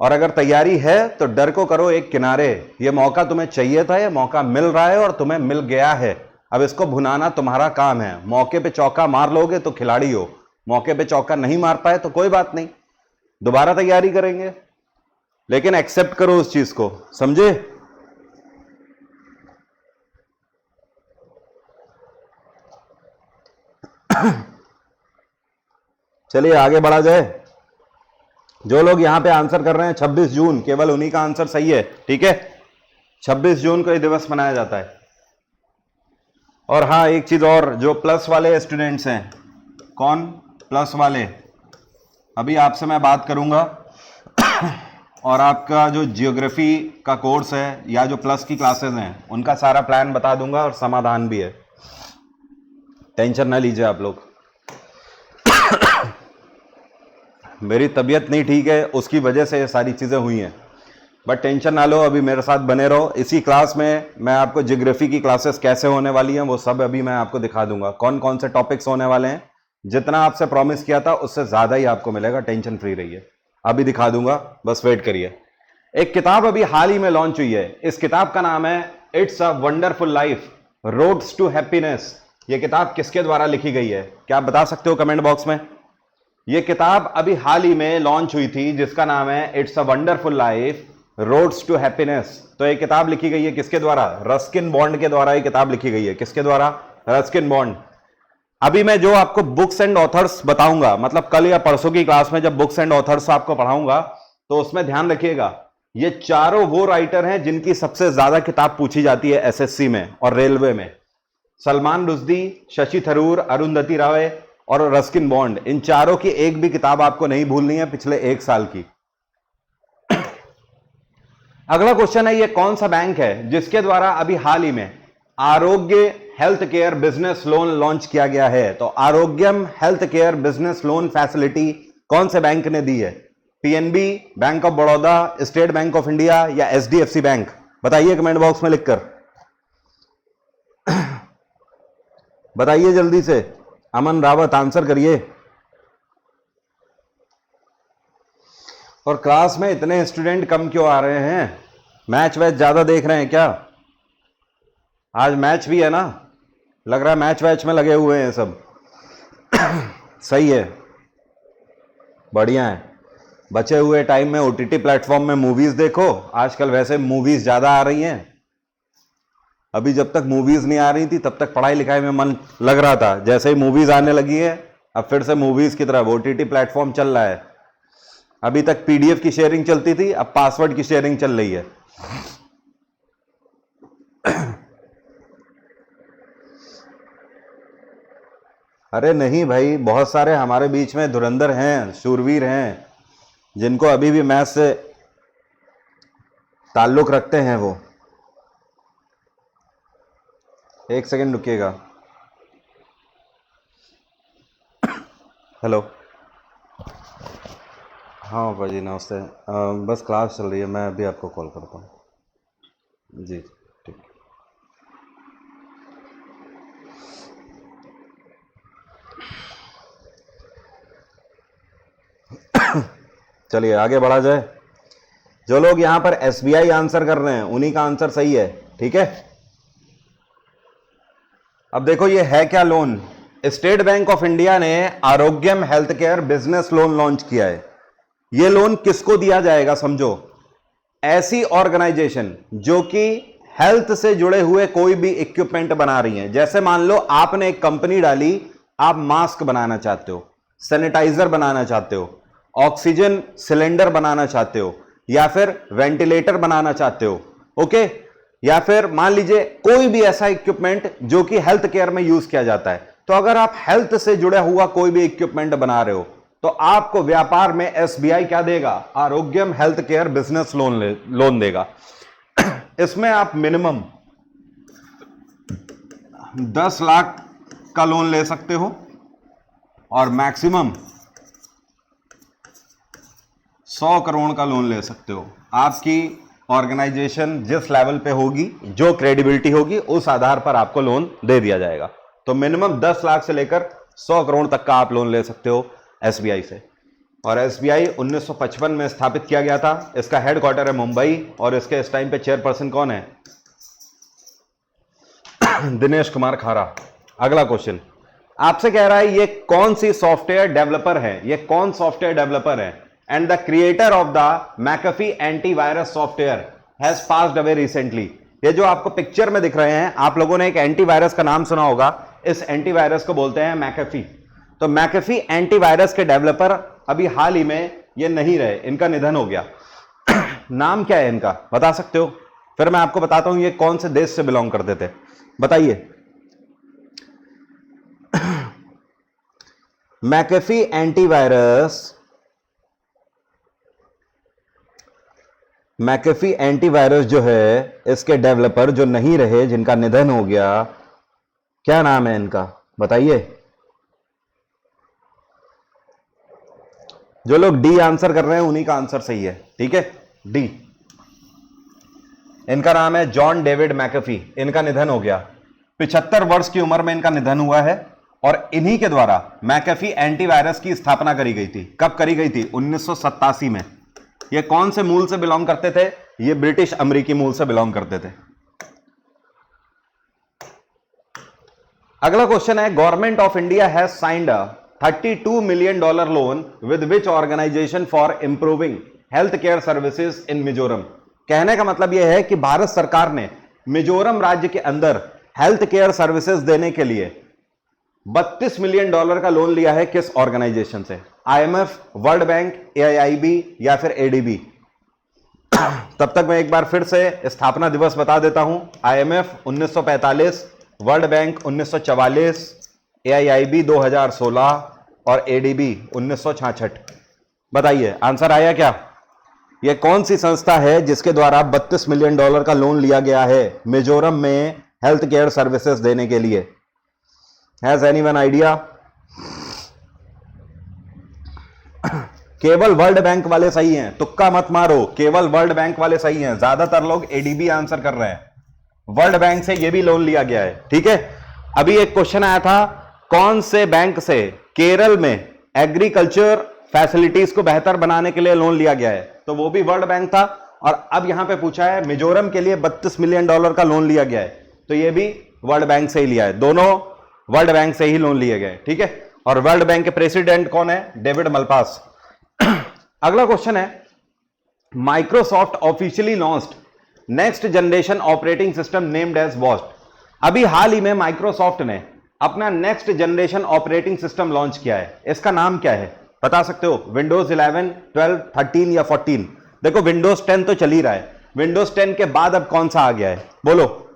और अगर तैयारी है तो डर को करो एक किनारे। ये मौका तुम्हें चाहिए था, ये मौका मिल रहा है और तुम्हें मिल गया है। अब इसको भुनाना तुम्हारा काम है। मौके पे चौका मार लोगे तो खिलाड़ी हो, मौके पे चौका नहीं मार पाए तो कोई बात नहीं, दोबारा तैयारी करेंगे, लेकिन एक्सेप्ट करो उस चीज को, समझे? चलिए आगे बढ़ा जाए। जो लोग यहां पे आंसर कर रहे हैं 26 जून, केवल उन्हीं का आंसर सही है, ठीक है। 26 जून को यह दिवस मनाया जाता है। और हाँ, एक चीज और, जो प्लस वाले स्टूडेंट्स हैं, कौन प्लस वाले, अभी आपसे मैं बात करूंगा और आपका जो जियोग्राफी का कोर्स है या जो प्लस की क्लासेस हैं उनका सारा प्लान बता दूंगा और समाधान भी है, टेंशन ना लीजिए आप लोग। मेरी तबीयत नहीं ठीक है, उसकी वजह से ये सारी चीज़ें हुई हैं, बट टेंशन ना लो, अभी मेरे साथ बने रहो। इसी क्लास में मैं आपको ज्योग्राफी की क्लासेस कैसे होने वाली हैं वो सब अभी मैं आपको दिखा दूंगा, कौन कौन से टॉपिक्स होने वाले हैं। जितना आपसे प्रॉमिस किया था उससे ज़्यादा ही आपको मिलेगा, टेंशन फ्री रहिए, अभी दिखा दूंगा, बस वेट करिए। एक किताब अभी हाल ही में लॉन्च हुई है, इस किताब का नाम है it's a wonderful life, roads to happiness. ये किताब किसके द्वारा लिखी गई है, क्या आप बता सकते हो कमेंट बॉक्स में। ये किताब अभी हाल ही में लॉन्च हुई थी जिसका नाम है it's a wonderful life, roads to happiness. तो ये किताब लिखी गई है किसके द्वारा, रस्किन बॉन्ड के द्वारा ये किताब लिखी गई है। किसके द्वारा, रस्किन बॉन्ड। अभी मैं जो आपको बुक्स एंड ऑथर्स बताऊंगा, मतलब कल या परसों की क्लास में जब बुक्स एंड ऑथर्स आपको पढ़ाऊंगा तो उसमें ध्यान रखिएगा, ये चारों वो राइटर हैं जिनकी सबसे ज्यादा किताब पूछी जाती है एसएससी में और रेलवे में। सलमान रुश्दी, शशि थरूर, अरुंधति राय और रस्किन बॉन्ड, इन चारों की एक भी किताब आपको नहीं भूलनी है पिछले 1 साल की। अगला क्वेश्चन है, ये कौन सा बैंक है जिसके द्वारा अभी हाल ही में Arogya health care business loan launch किया गया है। तो Arogyam health care business loan facility कौन से बैंक ने दी है, PNB, bank of Baroda, state bank of India या एचडीएफसी बैंक, बताइए कमेंट बॉक्स में लिखकर, बताइए जल्दी से। अमन रावत आंसर करिए। और क्लास में इतने स्टूडेंट कम क्यों आ रहे हैं, मैच वैच ज्यादा देख रहे हैं क्या? आज मैच भी है ना, लग रहा है मैच वैच में लगे हुए हैं सब। सही है, बढ़िया है। बचे हुए टाइम में ओटीटी प्लेटफॉर्म में मूवीज देखो, आजकल वैसे मूवीज ज्यादा आ रही हैं। अभी जब तक मूवीज नहीं आ रही थी तब तक पढ़ाई लिखाई में मन लग रहा था, जैसे ही मूवीज आने लगी है अब फिर से मूवीज की तरफ ओटीटी प्लेटफॉर्म चल रहा है। अभी तक पीडीएफ की शेयरिंग चलती थी, अब पासवर्ड की शेयरिंग चल रही है। अरे नहीं भाई, बहुत सारे हमारे बीच में धुरंधर हैं, शूरवीर हैं, जिनको अभी भी मैथ से ताल्लुक रखते हैं। वो एक सेकंड रुकिएगा। हेलो, हाँ भाजी नमस्ते। बस क्लास चल रही है, मैं अभी आपको कॉल करता हूँ। जी ठीक। चलिए आगे बढ़ा जाए। जो लोग यहां पर एसबीआई आंसर कर रहे हैं उन्हीं का आंसर सही है, ठीक है। अब देखो ये है क्या loan, state bank of India ने Arogyam health care business loan launch किया है। ये लोन किसको दिया जाएगा समझो, ऐसी ऑर्गेनाइजेशन जो कि हेल्थ से जुड़े हुए कोई भी इक्विपमेंट बना रही हैं। जैसे मान लो आपने एक कंपनी डाली, आप मास्क बनाना चाहते हो, सैनिटाइजर बनाना चाहते हो, ऑक्सीजन सिलेंडर बनाना चाहते हो, या फिर वेंटिलेटर बनाना चाहते हो, ओके, या फिर मान लीजिए कोई भी ऐसा इक्विपमेंट जो कि हेल्थ केयर में यूज किया जाता है। तो अगर आप हेल्थ से जुड़ा हुआ कोई भी इक्विपमेंट बना रहे हो तो आपको व्यापार में एसबीआई क्या देगा, आरोग्यम हेल्थ केयर बिजनेस लोन देगा। इसमें आप मिनिमम 10 लाख का लोन ले सकते हो और मैक्सिमम 100 करोड़ का लोन ले सकते हो। आपकी ऑर्गेनाइजेशन जिस लेवल पे होगी, जो क्रेडिबिलिटी होगी, उस आधार पर आपको लोन दे दिया जाएगा। तो मिनिमम 10 लाख से लेकर 100 करोड़ तक का आप लोन ले सकते हो एसबीआई से। और एसबीआई 1955 में स्थापित किया गया था। इसका हेडक्वार्टर है मुंबई और इसके इस टाइम पे चेयरपर्सन कौन है, दिनेश कुमार खारा। अगला क्वेश्चन आपसे कह रहा है ये कौन सी सॉफ्टवेयर डेवलपर है, ये कौन सॉफ्टवेयर डेवलपर है, and the creator of the McAfee antivirus software has passed away recently. ये जो आपको पिक्चर में दिख रहे हैं, आप लोगों ने एक एंटीवायरस का नाम सुना होगा, इस एंटीवायरस को बोलते हैं मैकेफी। तो मैकेफी एंटीवायरस के डेवलपर अभी हाल ही में ये नहीं रहे, इनका निधन हो गया। नाम क्या है इनका, बता सकते हो? फिर मैं आपको बताता हूं ये कौन से देश से बिलोंग करते थे, बताइए। मैकेफी एंटीवायरस जो है, इसके डेवलपर जो नहीं रहे, जिनका निधन हो गया, क्या नाम है इनका, बताइए। जो लोग डी आंसर कर रहे हैं उन्हीं का आंसर सही है, ठीक है, डी। इनका नाम है जॉन डेविड मैकेफी। इनका निधन हो गया, 75 वर्ष की उम्र में इनका निधन हुआ है। और इन्हीं के द्वारा मैकेफी एंटीवायरस की स्थापना करी गई थी। कब करी गई थी? 1987 में। ये कौन से मूल से बिलोंग करते थे? ये ब्रिटिश अमेरिकी मूल से बिलोंग करते थे। अगला क्वेश्चन है, government of India has signed a $32 million loan with which organisation for improving health care services in Mizoram. कहने का मतलब यह है कि भारत सरकार ने मिजोरम राज्य के अंदर हेल्थ केयर सर्विसेज देने के लिए $32 मिलियन का लोन लिया है। किस ऑर्गेनाइजेशन से? IMF, वर्ल्ड बैंक, AIIB या फिर ADB? तब तक मैं एक बार फिर से स्थापना दिवस बता देता हूं। IMF 1945, वर्ल्ड बैंक 1944, AIIB 2016 और ADB 1966। बताइए आंसर आया क्या? यह कौन सी संस्था है जिसके द्वारा $32 मिलियन का लोन लिया गया है मिजोरम में हेल्थ केयर सर्विसेज देने के लिए? Has anyone idea? केवल वर्ल्ड बैंक वाले सही हैं, तुक्का मत मारो, केवल वर्ल्ड बैंक वाले सही हैं। ज्यादातर लोग ADB आंसर कर रहे हैं। वर्ल्ड बैंक से यह भी लोन लिया गया है, ठीक है। अभी एक क्वेश्चन आया था, कौन से बैंक से केरल में एग्रीकल्चर फैसिलिटीज को बेहतर बनाने के लिए लोन लिया गया है? तो वो भी वर्ल्ड बैंक था। और अब यहां पे पूछा है मिजोरम के लिए $32 मिलियन का लोन लिया गया है, तो ये भी वर्ल्ड बैंक से ही लिया है। दोनों वर्ल्ड बैंक से ही लोन लिए गए, ठीक है। और वर्ल्ड बैंक के प्रेसिडेंट कौन है? David Malpass. अगला क्वेश्चन है, Microsoft officially launched next generation operating system named as vast. अभी हाल ही में माइक्रोसॉफ्ट ने अपना next generation operating system launch किया है। इसका नाम क्या है, बता सकते हो? विंडोज 11, 12, 13 या 14? देखो विंडोज 10 तो चल ही रहा है, विंडोज 10 के बाद अब कौन सा आ गया है, बोलो।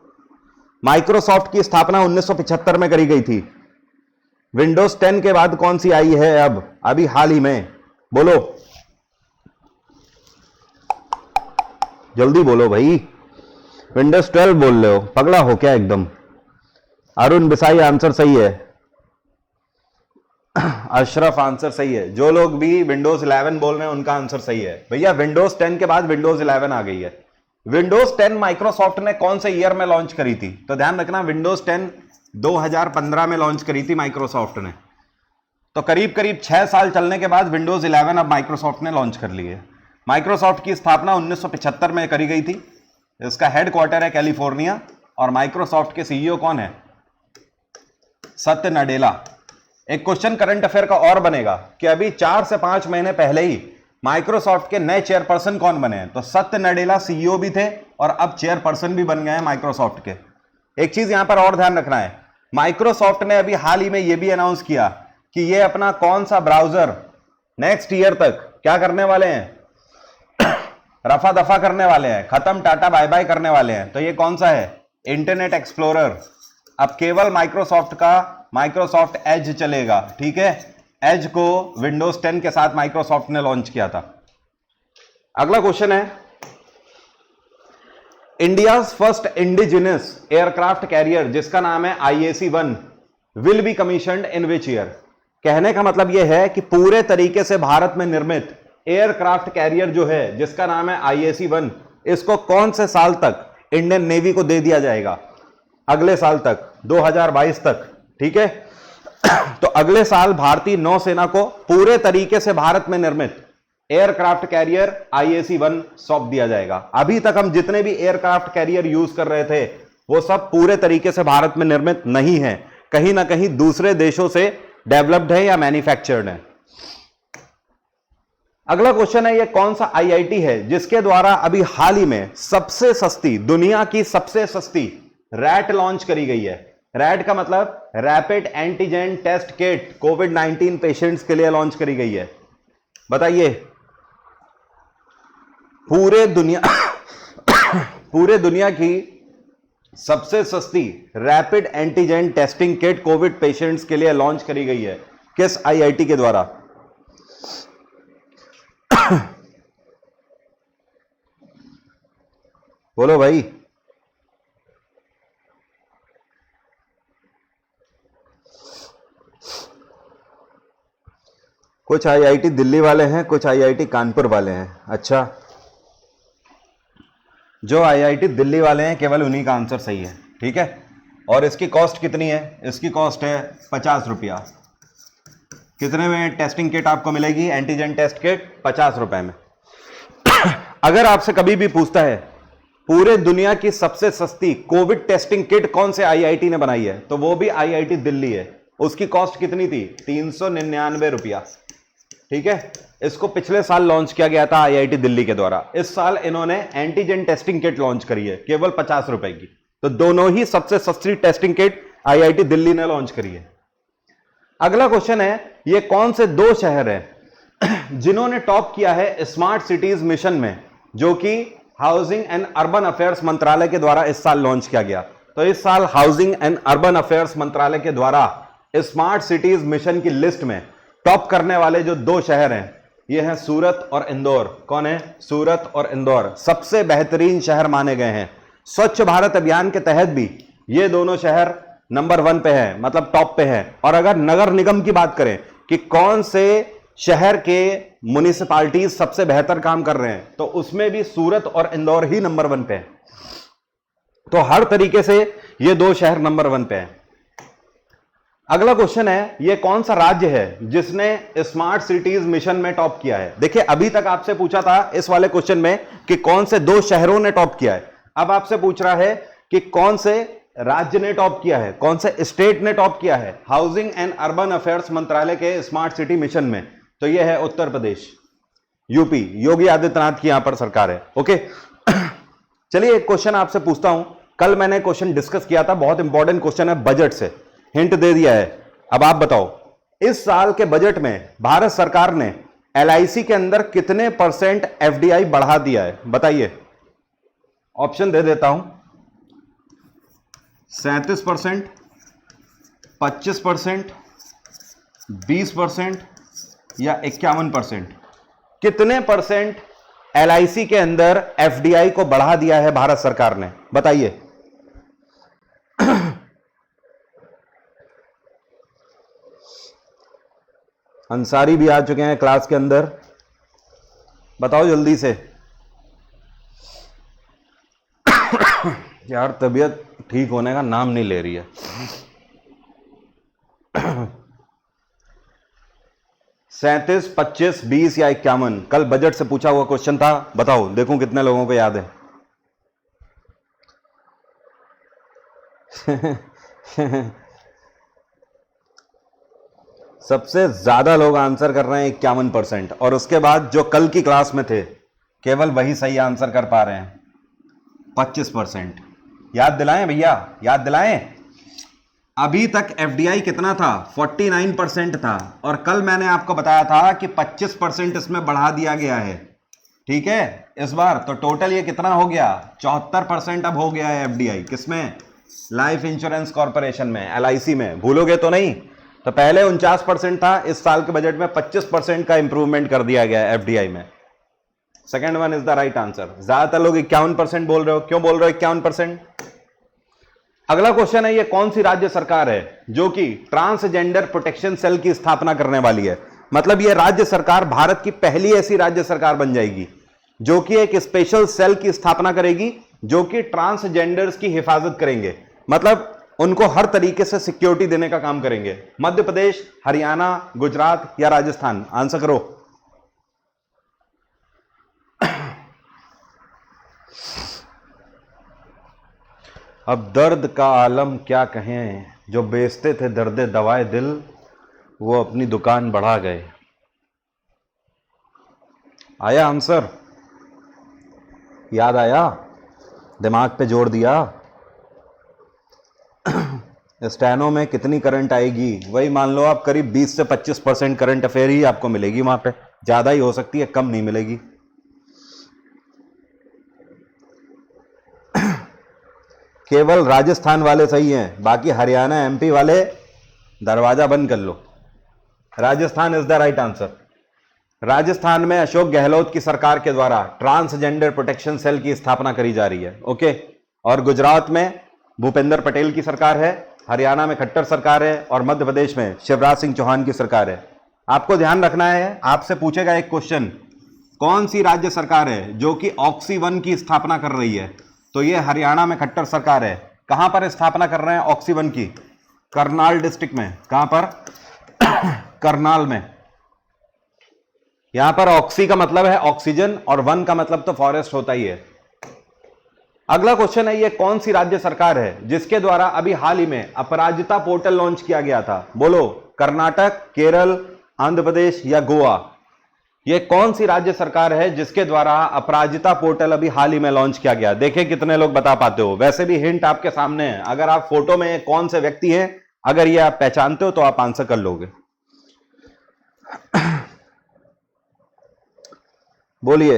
माइक्रोसॉफ्ट की स्थापना 1975 में करी गई थी। विंडोज 10 के बाद कौन सी आई है अब, अभी हाल ही में, बोलो जल्दी बोलो भाई। विंडोज 12 बोल रहे हो, पगला हो क्या एकदम? अरुण बिसाई आंसर सही है। अशरफ आंसर सही है। जो लोग भी विंडोज 11 बोल रहे हैं उनका आंसर सही है। भैया विंडोज 10 के बाद विंडोज 11 आ गई है। विंडोज 10 माइक्रोसॉफ्ट ने कौन से ईयर में लॉन्च करी थी? तो ध्यान रखना, विंडोज 10 2015 में लॉन्च करी थी माइक्रोसॉफ्ट ने। तो करीब करीब 6 साल चलने के बाद विंडोज 11 अब माइक्रोसॉफ्ट ने लॉन्च कर ली है। माइक्रोसॉफ्ट की स्थापना 1975 में करी गई थी। इसका हेडक्वार्टर है कैलिफोर्निया। और माइक्रोसॉफ्ट के सीईओ कौन है? सत्य नडेला। एक क्वेश्चन करंट अफेयर का और बनेगा कि अभी 4 से 5 महीने पहले ही माइक्रोसॉफ्ट के नए चेयरपर्सन कौन बने हैं? तो सत्य नडेला सीईओ भी थे और अब चेयरपर्सन भी बन गए हैं माइक्रोसॉफ्ट के। एक चीज यहां पर और ध्यान रखना है, माइक्रोसॉफ्ट ने अभी हाल ही में यह भी अनाउंस किया कि ये अपना कौन सा ब्राउजर नेक्स्ट ईयर तक क्या करने वाले हैं? रफा दफा करने वाले हैं, खत्म, टाटा बाय बाय करने वाले हैं। तो ये कौन सा है? Internet explorer. अब केवल माइक्रोसॉफ्ट का माइक्रोसॉफ्ट एज चलेगा, ठीक है। एज को विंडोज 10 के साथ माइक्रोसॉफ्ट ने लॉन्च किया था। अगला क्वेश्चन है, India's first indigenous aircraft carrier जिसका नाम है IAC-1 will be commissioned in which year? कहने का मतलब यह है कि पूरे तरीके से भारत में निर्मित एयरक्राफ्ट कैरियर जो है जिसका नाम है IAC-1, इसको कौन से साल तक इंडियन नेवी को दे दिया जाएगा? अगले साल तक, 2022 तक, ठीक है। तो अगले साल भारतीय नौसेना को पूरे तरीके से भारत में निर्मित एयरक्राफ्ट कैरियर IAC-1 सौंप दिया जाएगा। अभी तक हम जितने भी एयरक्राफ्ट कैरियर यूज कर रहे थे वो सब पूरे तरीके से भारत में निर्मित नहीं है, कहीं ना कहीं दूसरे देशों से डेवलप्ड है या मैन्युफैक्चर्ड है। अगला क्वेश्चन है, ये कौन सा IIT है जिसके द्वारा अभी हाल ही में सबसे सस्ती, दुनिया की सबसे सस्ती रैट लॉन्च करी गई है? रैट का मतलब रैपिड एंटीजन टेस्ट किट कोविड-19 पेशेंट्स के लिए लॉन्च करी गई है। बताइए, पूरे दुनिया की सबसे सस्ती rapid antigen testing kit Covid patients के लिए लॉन्च करी गई है, किस आईआईटी के द्वारा? बोलो भाई। कुछ आईआईटी दिल्ली वाले हैं, कुछ आईआईटी कानपुर वाले हैं। अच्छा, जो आईआईटी दिल्ली वाले हैं केवल उन्हीं का आंसर सही है, ठीक है। और इसकी कॉस्ट कितनी है? इसकी कॉस्ट है 50 रुपया। कितने में टेस्टिंग किट आपको मिलेगी? एंटीजन टेस्ट किट 50 रुपए में। अगर आपसे कभी भी पूछता है पूरे दुनिया की सबसे सस्ती कोविड टेस्टिंग किट कौन से आईआईटी ने बनाई है, तो वो भी आईआईटी दिल्ली है। उसकी कॉस्ट कितनी थी? 399 रुपया, ठीक है। इसको पिछले साल लॉन्च किया गया था आईआईटी दिल्ली के द्वारा। इस साल इन्होंने एंटीजन टेस्टिंग किट लॉन्च करी है केवल 50 रुपए की। तो दोनों ही सबसे सस्ती टेस्टिंग किट आईआईटी दिल्ली ने लॉन्च करी है। अगला क्वेश्चन है, ये कौन से 2 शहर हैं जिन्होंने टॉप किया है स्मार्ट सिटीज मिशन में, जो कि हाउसिंग एंड अर्बन अफेयर्स मंत्रालय के द्वारा इस साल लॉन्च किया गया। तो इस साल हाउसिंग एंड अर्बन अफेयर्स मंत्रालय के द्वारा स्मार्ट सिटीज मिशन की लिस्ट में टॉप करने वाले जो 2 शहर हैं, ये हैं सूरत और इंदौर। कौन है? सूरत और इंदौर सबसे बेहतरीन शहर माने गए हैं। स्वच्छ भारत अभियान के तहत भी ये दोनों शहर नंबर 1 पे हैं, मतलब टॉप पे हैं। और अगर नगर निगम की बात करें कि कौन से शहर के म्युनिसिपालिटीज सबसे बेहतर काम कर रहे हैं, तो उसमें भी सूरत और इंदौर ही नंबर 1 पे है। तो हर तरीके से ये 2 शहर नंबर 1 पे हैं। अगला क्वेश्चन है, ये कौन सा राज्य है जिसने स्मार्ट सिटीज मिशन में टॉप किया है? देखिए, अभी तक आपसे पूछा था इस वाले क्वेश्चन में कि कौन से 2 शहरों ने टॉप किया है। अब आपसे पूछ रहा है कि कौन से राज्य ने टॉप किया है, कौन से स्टेट ने टॉप किया है हाउसिंग एंड अर्बन अफेयर्स मंत्रालय के स्मार्ट सिटी मिशन में। तो यह है उत्तर प्रदेश, यूपी, योगी आदित्यनाथ की यहां पर सरकार है। ओके, चलिए एक क्वेश्चन आपसे पूछता हूं। कल मैंने क्वेश्चन डिस्कस किया था, बहुत इंपॉर्टेंट क्वेश्चन है, बजट से हिंट दे दिया है। अब आप बताओ, इस साल के बजट में भारत सरकार ने एलआईसी के अंदर कितने % एफडीआई बढ़ा दिया है? बताइए, ऑप्शन दे देता हूं। 37%, 25%, 20% या 51%? कितने % एलआईसी के अंदर एफडीआई को बढ़ा दिया है भारत सरकार ने? बताइए। अंसारी भी आ चुके हैं क्लास के अंदर, बताओ जल्दी से। यार तबीयत ठीक होने का नाम नहीं ले रही है। 37, 25, 20 या 51? कल बजट से पूछा हुआ क्वेश्चन था, बताओ, देखूं कितने लोगों को याद है। सबसे ज्यादा लोग आंसर कर रहे हैं 51%, और उसके बाद जो कल की क्लास में थे केवल वही सही आंसर कर पा रहे हैं 25%। याद दिलाएं भैया, याद दिलाएं। अभी तक एफडीआई कितना था? 49% था, और कल मैंने आपको बताया था कि 25% इसमें बढ़ा दिया गया है, ठीक है, इस बार। तो टोटल ये कितना हो गया? 74% अब हो गया है एफडीआई। किसमें? लाइफ इंश्योरेंस कॉर्पोरेशन में, एलआईसी में। भूलोगे तो नहीं। तो पहले 49% था, इस साल के बजट में 25% का इंप्रूवमेंट कर दिया गया है एफडीआई में। Second one is the right answer. ज्यादातर लोग 51% बोल रहे हो, क्यों बोल रहे हो 51%? अगला क्वेश्चन है, ये कौन सी राज्य सरकार है जो कि ट्रांसजेंडर प्रोटेक्शन सेल की स्थापना करने वाली है? मतलब ये राज्य सरकार भारत की पहली ऐसी राज्य सरकार बन जाएगी जो कि एक स्पेशल सेल की स्थापना करेगी जो कि ट्रांसजेंडर्स की हिफाजत करेंगे, मतलब उनको हर तरीके से सिक्योरिटी देने का काम करेंगे। मध्य प्रदेश, हरियाणा, गुजरात या राजस्थान? आंसर करो। अब दर्द का आलम क्या कहें, जो बेचते थे दर्दे दवाए दिल, वो अपनी दुकान बढ़ा गए। आया आंसर? याद आया? दिमाग पे जोर दिया? स्टैनो में कितनी करंट आएगी? वही मान लो आप करीब 20 से 25% करंट अफेयर ही आपको मिलेगी वहां पे, ज्यादा ही हो सकती है, कम नहीं मिलेगी। केवल राजस्थान वाले सही हैं, बाकी हरियाणा एमपी वाले दरवाजा बंद कर लो। Rajasthan is the right answer. Rajasthan में अशोक गहलोत की सरकार के द्वारा ट्रांसजेंडर प्रोटेक्शन सेल की स्थापना करी जा रही है। ओके, और गुजरात में भूपेंद्र पटेल की सरकार है, हरियाणा में खट्टर सरकार है, और मध्य प्रदेश में शिवराज सिंह चौहान की सरकार है। आपको ध्यान रखना है, आपसे पूछेगा एक क्वेश्चन, कौन सी राज्य सरकार है जो कि ऑक्सी-1 की स्थापना कर रही है? तो ये हरियाणा में खट्टर सरकार है। कहां पर स्थापना कर रहे हैं ऑक्सी-1 की? करनाल डिस्ट्रिक्ट में। कहां पर? करनाल में। यहां पर ऑक्सी का मतलब है ऑक्सीजन और 1 का मतलब तो फॉरेस्ट होता ही है। अगला क्वेश्चन है, ये कौन सी राज्य सरकार है जिसके द्वारा अभी हाल ही में अपराजिता पोर्टल लॉन्च किया गया था? बोलो, कर्नाटक, केरल, आंध्र प्रदेश या गोवा? ये कौन सी राज्य सरकार है जिसके द्वारा अपराजिता पोर्टल अभी हाल ही में लॉन्च किया गया? देखें कितने लोग बता पाते हो। वैसे भी हिंट आपके सामने है, अगर आप फोटो में कौन से व्यक्ति हैं, अगर ये आप पहचानते हो तो आप आंसर कर लोगे। बोलिए।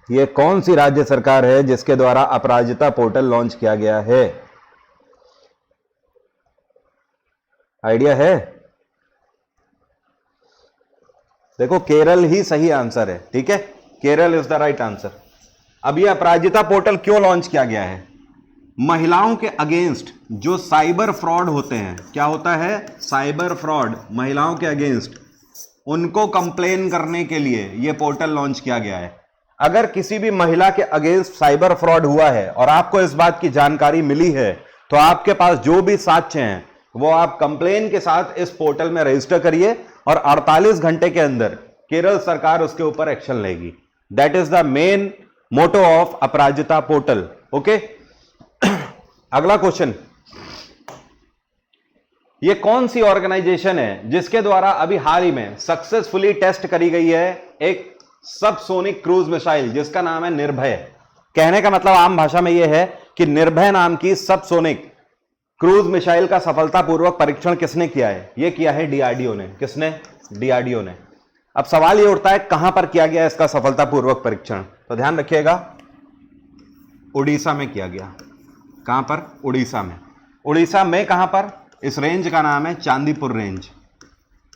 ये कौन सी राज्य सरकार है जिसके द्वारा अपराजिता पोर्टल लॉन्च किया गया है? आइडिया है? देखो, केरल ही सही आंसर है। ठीक है, Kerala is the right answer. अब ये अपराजिता पोर्टल क्यों लॉन्च किया गया है? महिलाओं के अगेंस्ट जो साइबर फ्रॉड होते हैं, क्या होता है? साइबर फ्रॉड, महिलाओं के अगेंस्ट उनको कंप्लेन करने के लिए यह पोर्टल लॉन्च किया गया है। अगर किसी भी महिला के अगेंस्ट साइबर फ्रॉड हुआ है और आपको इस बात की जानकारी मिली है, तो आपके पास जो भी साक्ष्य हैं वो आप कंप्लेन के साथ इस पोर्टल में रजिस्टर करिए और 48 घंटे के अंदर केरल सरकार उसके ऊपर एक्शन लेगी। That is the main motto of Aparajita portal. Okay, अगला क्वेश्चन, ये कौन सी ऑर्गेनाइजेशन है जिसके द्वारा अभी हाल ही में सक्सेसफुली टेस्ट करी गई है एक सबसोनिक क्रूज मिसाइल जिसका नाम है निर्भय? कहने का मतलब आम भाषा में यह है कि निर्भय नाम की सबसोनिक क्रूज मिसाइल का सफलतापूर्वक परीक्षण किसने किया है? यह किया है डीआरडीओ ने। किसने? डीआरडीओ ने। अब सवाल यह उठता है कहां पर किया गया इसका सफलतापूर्वक परीक्षण? तो ध्यान रखिएगा, उड़ीसा में किया गया। कहां पर? उड़ीसा में। उड़ीसा में कहां पर? इस रेंज का नाम है चांदीपुर रेंज।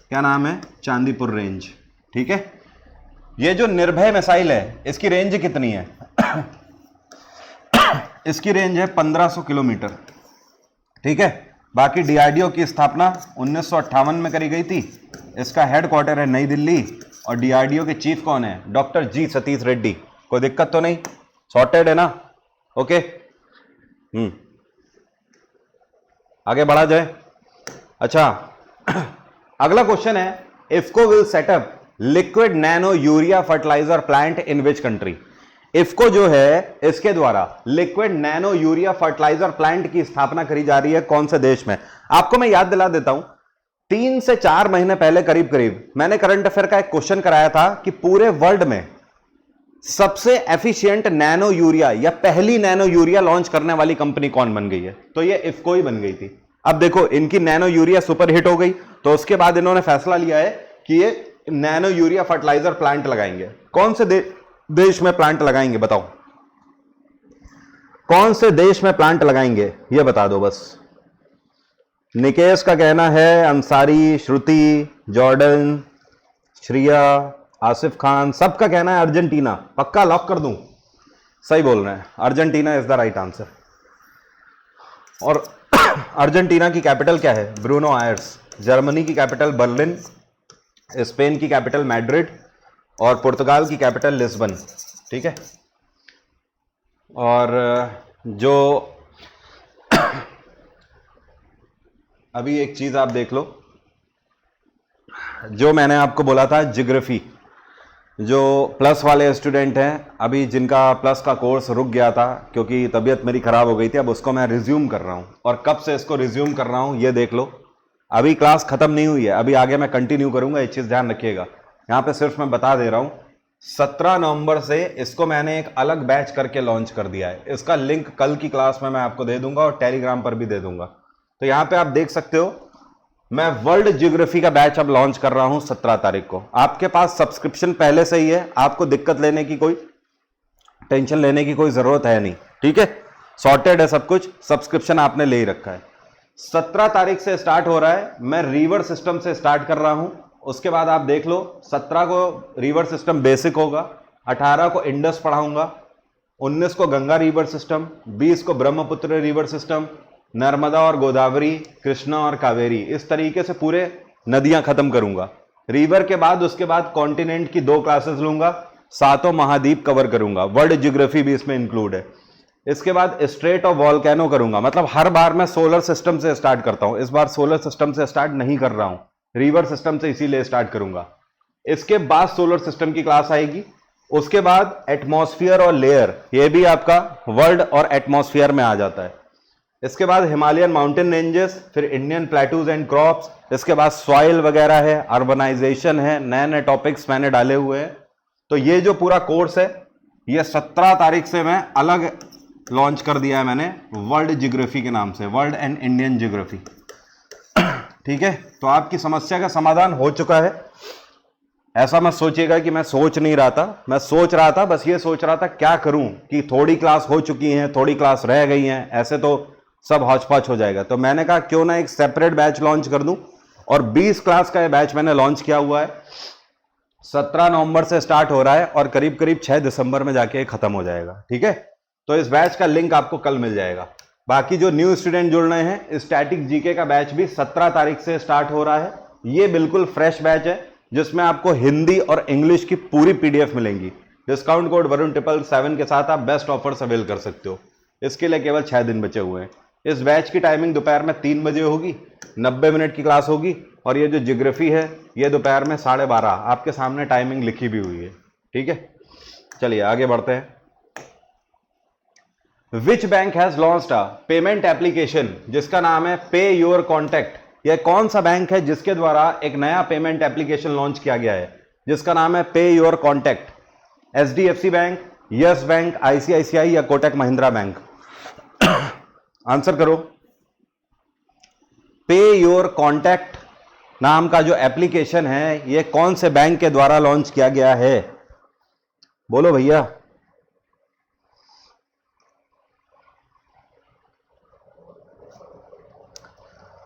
क्या नाम है? चांदीपुर रेंज। ठीक है, ये जो निर्भय मिसाइल है इसकी रेंज कितनी है? इसकी रेंज है 1500 किलोमीटर। ठीक है, बाकी डीआरडीओ की स्थापना 1958 में करी गई थी। इसका हेडक्वार्टर है नई दिल्ली और डीआरडीओ के चीफ कौन है? डॉक्टर जी सतीश रेड्डी। कोई दिक्कत तो नहीं? सॉर्टेड है ना? ओके, आगे बढ़ा जाए। अच्छा, अगला क्वेश्चन है, IFFCO will set up liquid nano urea fertiliser plant in which country? IFFCO जो है इसके द्वारा liquid nano urea fertiliser plant की स्थापना करी जा रही है कौन से देश में? आपको मैं याद दिला देता हूं, 3 से 4 महीने पहले करीब करीब मैंने करंट अफेयर का एक क्वेश्चन कराया था कि पूरे वर्ल्ड में सबसे एफिशिएंट नैनो यूरिया या पहली नैनो यूरिया लॉन्च करने वाली कंपनी कौन बन गई है? तो ये इफ्को ही बन गई थी। अब देखो, इनकी नैनो यूरिया सुपर हिट हो गई, तो उसके बाद इन्होंने फैसला लिया है कि ये नैनो यूरिया फर्टिलाइजर प्लांट लगाएंगे। कौन से देश में प्लांट लगाएंगे? बताओ, कौन से देश में प्लांट लगाएंगे ये बता दो बस। निकेश का कहना है अंसारी, श्रुति, जॉर्डन, श्रिया, आसिफ खान, सबका कहना है अर्जेंटीना। पक्का लॉक कर दूं? सही बोल रहे हैं, Argentina is the right answer. और अर्जेंटीना की कैपिटल क्या है? Bruno Aires. जर्मनी की कैपिटल बर्लिन, स्पेन की कैपिटल मैड्रिड और पुर्तगाल की कैपिटल लिस्बन। ठीक है, और जो अभी एक चीज आप देख लो, जो मैंने आपको बोला था ज्योग्राफी, जो प्लस वाले स्टूडेंट हैं अभी जिनका प्लस का कोर्स रुक गया था क्योंकि तबीयत मेरी खराब हो गई थी, अब उसको मैं रिज्यूम कर रहा हूं। और कब से इसको रिज्यूम कर रहा हूं ये देख लो, अभी क्लास खत्म नहीं हुई है, अभी आगे मैं कंटिन्यू करूंगा, ये चीज ध्यान रखिएगा। यहां पे सिर्फ मैं बता दे रहा हूं, 17 नवंबर से इसको मैंने एक अलग बैच करके लॉन्च कर दिया है। इसका लिंक कल की क्लास में मैं आपको दे दूंगा और टेलीग्राम पर भी दे दूंगा। तो यहां पे आप देख सकते हो, मैं वर्ल्ड ज्योग्राफी का बैच अब लॉन्च कर रहा हूं 17 तारीख को। आपके पास सब्सक्रिप्शन पहले से ही है, आपको दिक्कत लेने की कोई टेंशन लेने की कोई जरूरत है नहीं, ठीक है, सॉर्टेड है सब कुछ, सब्सक्रिप्शन आपने ले ही रखा है। 17 तारीख से स्टार्ट हो रहा है, मैं रिवर सिस्टम से स्टार्ट कर रहा हूं। उसके बाद आप देख लो, 17 को रिवर सिस्टम बेसिक होगा, 18 को इंडस पढ़ाऊंगा, 19 को गंगा रिवर सिस्टम, 20 को ब्रह्मपुत्र रिवर सिस्टम, नर्मदा और गोदावरी, कृष्णा और कावेरी, इस तरीके से पूरे नदियां खत्म करूंगा। रिवर के बाद उसके बाद कॉन्टिनेंट की 2 क्लासेस लूंगा, 7 महाद्वीप कवर करूंगा, वर्ल्ड ज्योग्राफी भी इसमें इंक्लूड है। इसके बाद स्ट्रेट ऑफ वॉल्केनो करूंगा। मतलब हर बार मैं सोलर सिस्टम से स्टार्ट करता हूं, इस बार सोलर सिस्टम से स्टार्ट नहीं कर रहा हूं, रिवर सिस्टम से इसीलिए स्टार्ट करूंगा। इसके बाद सोलर सिस्टम की क्लास आएगी। उसके बाद एटमॉस्फेयर और लेयर, ये भी आपका वर्ल्ड और एटमॉस्फेयर में आ जाता है। इसके बाद हिमालयन माउंटेन रेंजेस, फिर इंडियन प्लेटूज एंड क्रॉप्स, इसके बाद सॉइल वगैरह है, अर्बनाइजेशन है, नए नए टॉपिक्स मैंने डाले हुए हैं। तो ये जो पूरा कोर्स है, ये 17 तारीख से मैं अलग लॉन्च कर दिया है मैंने, वर्ल्ड ज्योग्राफी के नाम से, वर्ल्ड एंड इंडियन ज्योग्राफी, ठीक है। तो आपकी समस्या का समाधान हो चुका है। ऐसा मत सोचिएगा कि मैं सोच नहीं रहा था, मैं सोच रहा था, बस ये सोच रहा था क्या करूं कि थोड़ी क्लास हो चुकी हैं, थोड़ी क्लास रह गई हैं, ऐसे तो सब हौच-पौच हो जाएगा। तो मैंने कहा क्यों ना एक सेपरेट बैच लॉन्च कर दूं, और 20 क्लास का ये बैच मैंने लॉन्च किया हुआ है। 17 नवंबर से स्टार्ट हो रहा है और करीब करीब 6 दिसंबर में जाके खत्म हो जाएगा, ठीक है। तो इस बैच का लिंक आपको कल मिल जाएगा। बाकी जो न्यू स्टूडेंट जुड़ रहे हैं, स्टैटिक जीके का बैच भी 17 तारीख से स्टार्ट हो रहा है। ये बिल्कुल फ्रेश बैच है, जिसमें आपको हिंदी और इंग्लिश की पूरी पीडीएफ मिलेंगी। डिस्काउंट कोड वरुण 777 के साथ आप बेस्ट ऑफर्स अवेल कर सकते हो। इसके लिए केवल 6 दिन बचे हुए हैं। इस बैच की टाइमिंग दोपहर में 3 बजे होगी, 90 मिनट की क्लास होगी, और ये जो ज्योग्राफी है ये दोपहर में 12:30, आपके सामने टाइमिंग लिखी भी हुई है, ठीक है। चलिए आगे बढ़ते हैं। Which bank has launched a payment application जिसका नाम है पे योर कॉन्टैक्ट। यह कौन सा बैंक है जिसके द्वारा एक नया पेमेंट एप्लीकेशन लॉन्च किया गया है जिसका नाम है पे your contact? HDFC bank, yes bank, ICICI या कोटक महिंद्रा बैंक? आंसर करो। पे योर कॉन्टैक्ट नाम का जो एप्लीकेशन है यह कौन से बैंक के द्वारा लॉन्च किया गया है? बोलो भैया।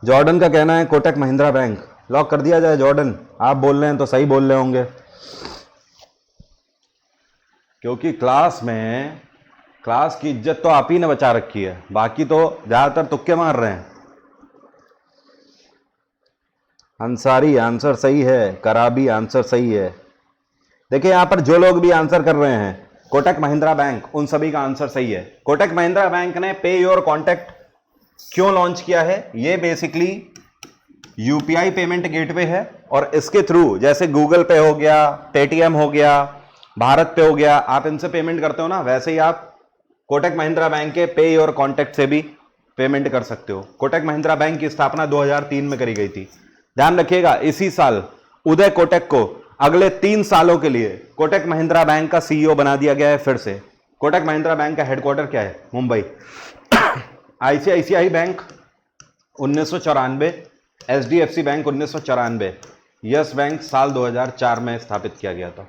जॉर्डन का कहना है कोटक महिंद्रा बैंक। लॉक कर दिया जाए जॉर्डन? आप बोल रहे हैं तो सही बोल रहे होंगे, क्योंकि क्लास की इज्जत तो आप ही ने बचा रखी है, बाकी तो ज्यादातर तुक्के मार रहे हैं। अंसारी आंसर सही है, कराबी आंसर सही है। देखिए यहां पर जो लोग भी आंसर कर रहे हैं कोटक महिंद्रा बैंक, उन सभी का आंसर सही है। कोटक महिंद्रा बैंक ने पे योर कॉन्टैक्ट क्यों लॉन्च किया है? ये बेसिकली यूपीआई पेमेंट गेटवे है, और इसके थ्रू जैसे गूगल पे हो गया, पेटीएम हो गया, भारत पे हो गया, आप इनसे पेमेंट करते हो ना, वैसे ही आप कोटक महिंद्रा बैंक के पे योर कॉन्टैक्ट से भी पेमेंट कर सकते हो। कोटक महिंद्रा बैंक की स्थापना 2003 में करी गई थी। ध्यान रखिएगा, इसी साल उदय कोटक को अगले 3 सालों के लिए कोटक महिंद्रा बैंक का सीईओ बना दिया गया है फिर से। कोटक महिंद्रा बैंक का हेडक्वार्टर क्या है? Mumbai. ICICI bank 1994, HDFC bank 1994, yes bank साल 2004 में स्थापित किया गया था।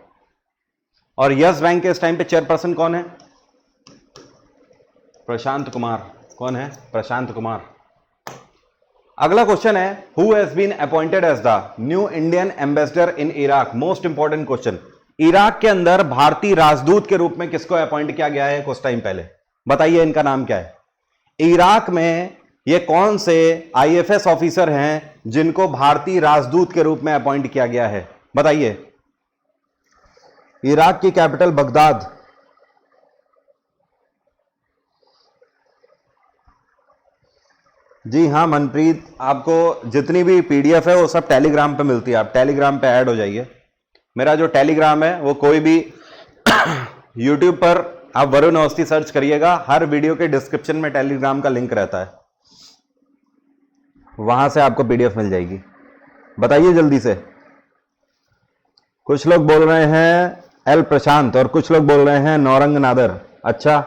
और यस बैंक के इस टाइम पे चेयरपर्सन कौन है? प्रशांत कुमार। कौन है? प्रशांत कुमार। अगला क्वेश्चन है, who has been appointed as the new Indian ambassador in Iraq? Most important question. Iraq के अंदर भारतीय राजदूत के रूप में किसको अपॉइंट किया गया है कुछ टाइम पहले? बताइए इनका नाम क्या है? इराक में ये कौन से आईएफएस ऑफिसर हैं जिनको भारतीय राजदूत के रूप में अपॉइंट किया गया है? बताइए। इराक की कैपिटल बगदाद। जी हाँ मनप्रीत, आपको जितनी भी पीडीएफ है वो सब टेलीग्राम पे मिलती है, आप टेलीग्राम पे ऐड हो जाइए। मेरा जो टेलीग्राम है वो कोई भी यूट्यूब पर आप वरुण अवस्थी सर्च करिएगा, हर वीडियो के डिस्क्रिप्शन में टेलीग्राम का लिंक रहता है, वहां से आपको पीडीएफ मिल जाएगी। बताइए जल्दी से। कुछ लोग बोल रहे हैं एल प्रशांत, और कुछ लोग बोल रहे हैं नौरंग नादर। अच्छा,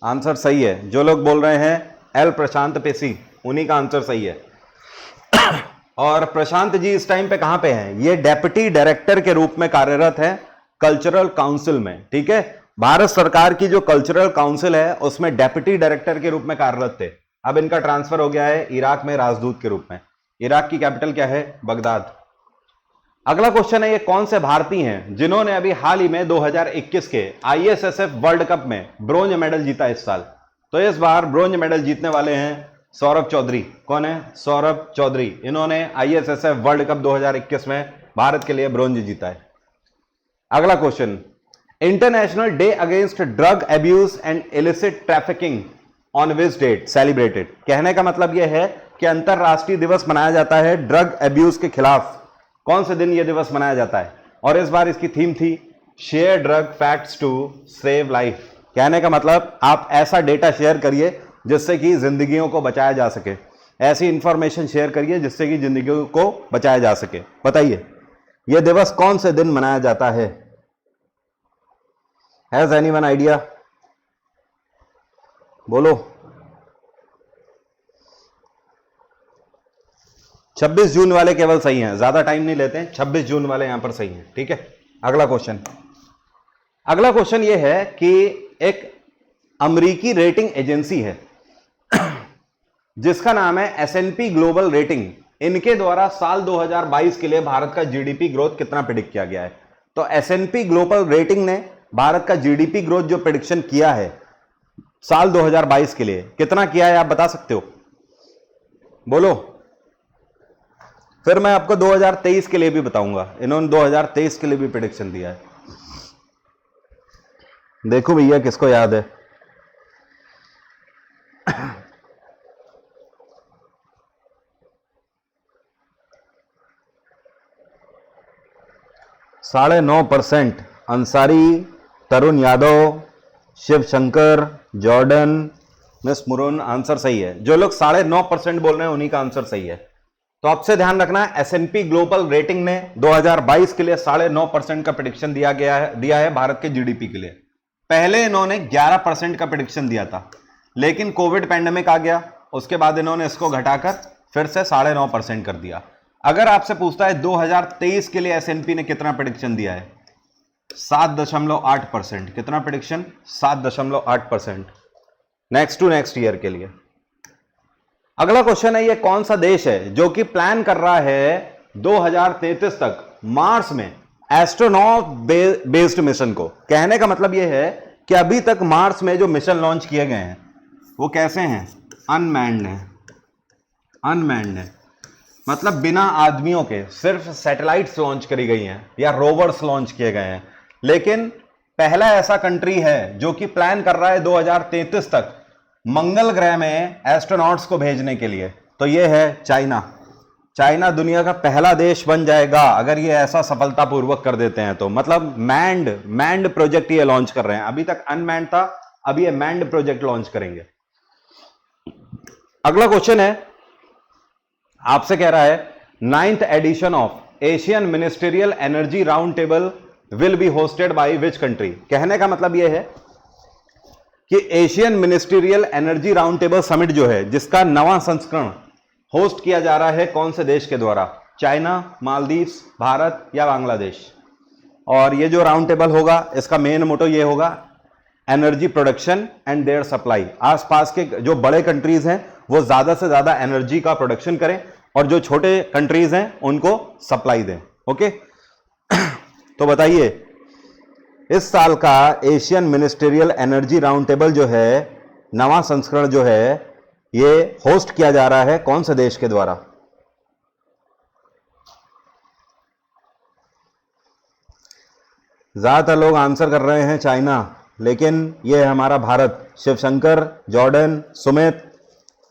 आंसर सही है। जो लोग बोल रहे हैं एल प्रशांत पेशी, उन्हीं का आंसर सही है। और प्रशांत जी इस टाइम पे कहां पे हैं? ये डेप्यूटी डायरेक्टर के रूप में कार्यरत है कल्चरल काउंसिल में। ठीक है, भारत सरकार की जो कल्चरल काउंसिल है उसमें डेप्यूटी डायरेक्टर के रूप में कार्यरत थे। अब इनका ट्रांसफर हो गया है इराक में राजदूत के रूप में। इराक की कैपिटल क्या है? बगदाद। अगला क्वेश्चन है, ये कौन से भारतीय हैं जिन्होंने अभी हाल ही में 2021 के आईएसएसएफ वर्ल्ड कप में ब्रोंज मेडल जीता इस साल? तो इस बार ब्रोंज मेडल जीतने वाले हैं सौरभ चौधरी। कौन है? सौरभ चौधरी। इन्होंने आईएसएसएफ वर्ल्ड कप 2021 में भारत के लिए ब्रोंज जीता है। अगला question, international day against drug abuse and illicit trafficking on which date celebrated? कहने का मतलब यह है कि अंतरराष्ट्रीय दिवस मनाया जाता है ड्रग एब्यूज के खिलाफ। कौन से दिन यह दिवस मनाया जाता है? और इस बार इसकी थीम थी share drug facts to save life. कहने का मतलब आप ऐसा डेटा शेयर करिए जिससे कि जिंदगियों को बचाया जा सके। ऐसी इंफॉर्मेशन शेयर करिए जिससे कि जिंदगियों को बचाया जा सके। बताइए यह दिवस कौन से दिन मनाया जाता है? Has anyone idea? बोलो। 26 जून वाले केवल सही हैं, ज्यादा टाइम नहीं लेते हैं। 26 जून वाले यहां पर सही हैं। ठीक है, अगला क्वेश्चन। अगला क्वेश्चन यह है कि एक अमेरिकी रेटिंग एजेंसी है जिसका नाम है S&P ग्लोबल रेटिंग। इनके द्वारा साल 2022 के लिए भारत का जीडीपी ग्रोथ कितना प्रिडिक्ट किया गया है? तो S&P ग्लोबल रेटिंग ने भारत का जीडीपी ग्रोथ जो प्रिडिक्शन किया है साल 2022 के लिए कितना किया है, आप बता सकते हो? बोलो। फिर मैं आपको 2023 के लिए भी बताऊंगा। इन्होंने 2023 के लिए भी प्रिडिक्शन दिया है। देखो भैया किसको याद है? साढ़े 9%। अंसारी, तरुण यादव, शिव शंकर, जॉर्डन, मिस मुरुन, आंसर सही है। जो लोग 9.5% बोल रहे हैं उन्हीं का आंसर सही है। तो आपसे ध्यान रखना है, S&P ग्लोबल रेटिंग ने 2022 के लिए 9.5% का प्रेडिक्शन दिया है भारत के जीडीपी के लिए। पहले इन्होंने 11% का प्रेडिक्शन दिया था, लेकिन कोविड पैंडेमिक आ गया, उसके बाद इन्होंने इसको घटाकर फिर से 9.5% कर दिया। अगर आपसे पूछता है 2023 के लिए S&P ने कितना प्रेडिक्शन दिया है? 7.8%। कितना prediction? 7.8% next to next year के लिए। अगला क्वेश्चन है, ये कौन सा देश है जो कि प्लान कर रहा है 2033 तक मार्स में एस्ट्रोनॉट बेस्ड मिशन को? कहने का मतलब यह है कि अभी तक मार्स में जो मिशन लॉन्च किए गए हैं वो कैसे हैं? अनमैन्ड है। अनमैन्ड है मतलब बिना आदमियों के, सिर्फ सैटेलाइट्स लॉन्च करी गई हैं या रोवर्स लॉन्च किए गए हैं। लेकिन पहला ऐसा कंट्री है जो कि प्लान कर रहा है 2033 तक मंगल ग्रह में एस्ट्रोनॉट्स को भेजने के लिए, तो यह है चाइना। चाइना दुनिया का पहला देश बन जाएगा अगर ये ऐसा सफलतापूर्वक कर देते हैं तो। मतलब मैंड प्रोजेक्ट ये लॉन्च कर रहे हैं। अभी तक अनमैंड था, अब ये मैंड प्रोजेक्ट लॉन्च करेंगे। अगला क्वेश्चन है, आपसे कह रहा है 9th edition of Asian ministerial energy round table will be hosted by which country? कहने का मतलब यह है कि Asian ministerial energy round table summit जो है, जिसका 9वां संस्करण होस्ट किया जा रहा है, कौन से देश के द्वारा? चाइना, मालदीव्स, भारत या बांग्लादेश? और ये जो राउंड टेबल होगा इसका मेन मोटो ये होगा, energy production and their supply. आसपास के जो बड़े कंट्रीज हैं वो ज्यादा से ज्यादा एनर्जी का प्रोडक्शन करें और जो छोटे कंट्रीज हैं उनको सप्लाई दें। ओके तो बताइए इस साल का Asian ministerial energy round table जो है 9वां संस्करण जो है ये होस्ट किया जा रहा है कौन से देश के द्वारा? ज्यादातर लोग आंसर कर रहे हैं चाइना, लेकिन ये है हमारा भारत। शिवशंकर, जॉर्डन, सुमित,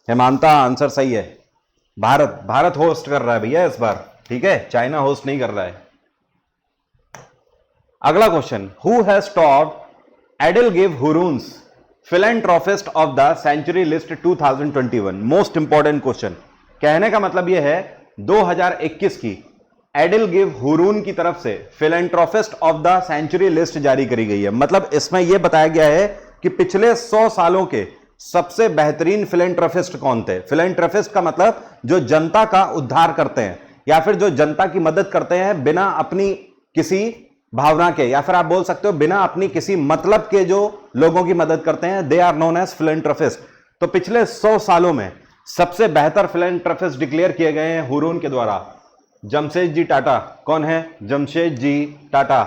हेमांता, आंसर सही है। भारत होस्ट कर रहा है भैया इस बार, ठीक है, चाइना होस्ट नहीं कर रहा है। अगला question, who has topped EdelGive Hurun's philanthropist of the century list 2021? Most important question. कहने का मतलब यह है 2021 की एडिल गिव हुरून की तरफ से फिलेंट्रोफिस्ट ऑफ द सेंचुरी लिस्ट जारी करी गई है। मतलब इसमें यह बताया गया है कि पिछले 100 सालों के सबसे बेहतरीन फिलेंट्रोफिस्ट कौन थे। फिलेंट्रोफिस्ट का मतलब जो जनता का उद्धार करते हैं या फिर जो जनता की मदद करते हैं बिना अपनी किसी भावना के, या फिर आप बोल सकते हो बिना अपनी किसी मतलब के जो लोगों की मदद करते हैं, दे आर नोन एज फिलेंट्रोफिस्ट। तो पिछले 100 सालों में सबसे बेहतर फिलेंट्रोफिस्ट डिक्लेयर किए गए हैं हुरून के द्वारा। जमशेदजी टाटा। कौन है? जमशेदजी टाटा।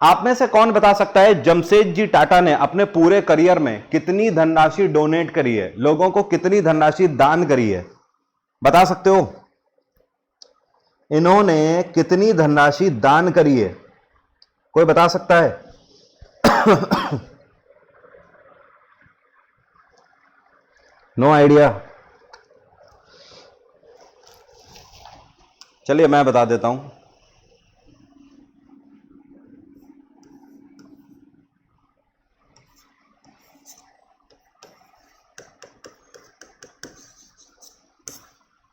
आप में से कौन बता सकता है जमशेदजी टाटा ने अपने पूरे करियर में कितनी धनराशि डोनेट करी है, लोगों को कितनी धनराशि दान करी है? बता सकते हो इन्होंने कितनी धनराशि दान करी है? कोई बता सकता है? No idea. चलिए मैं बता देता हूं।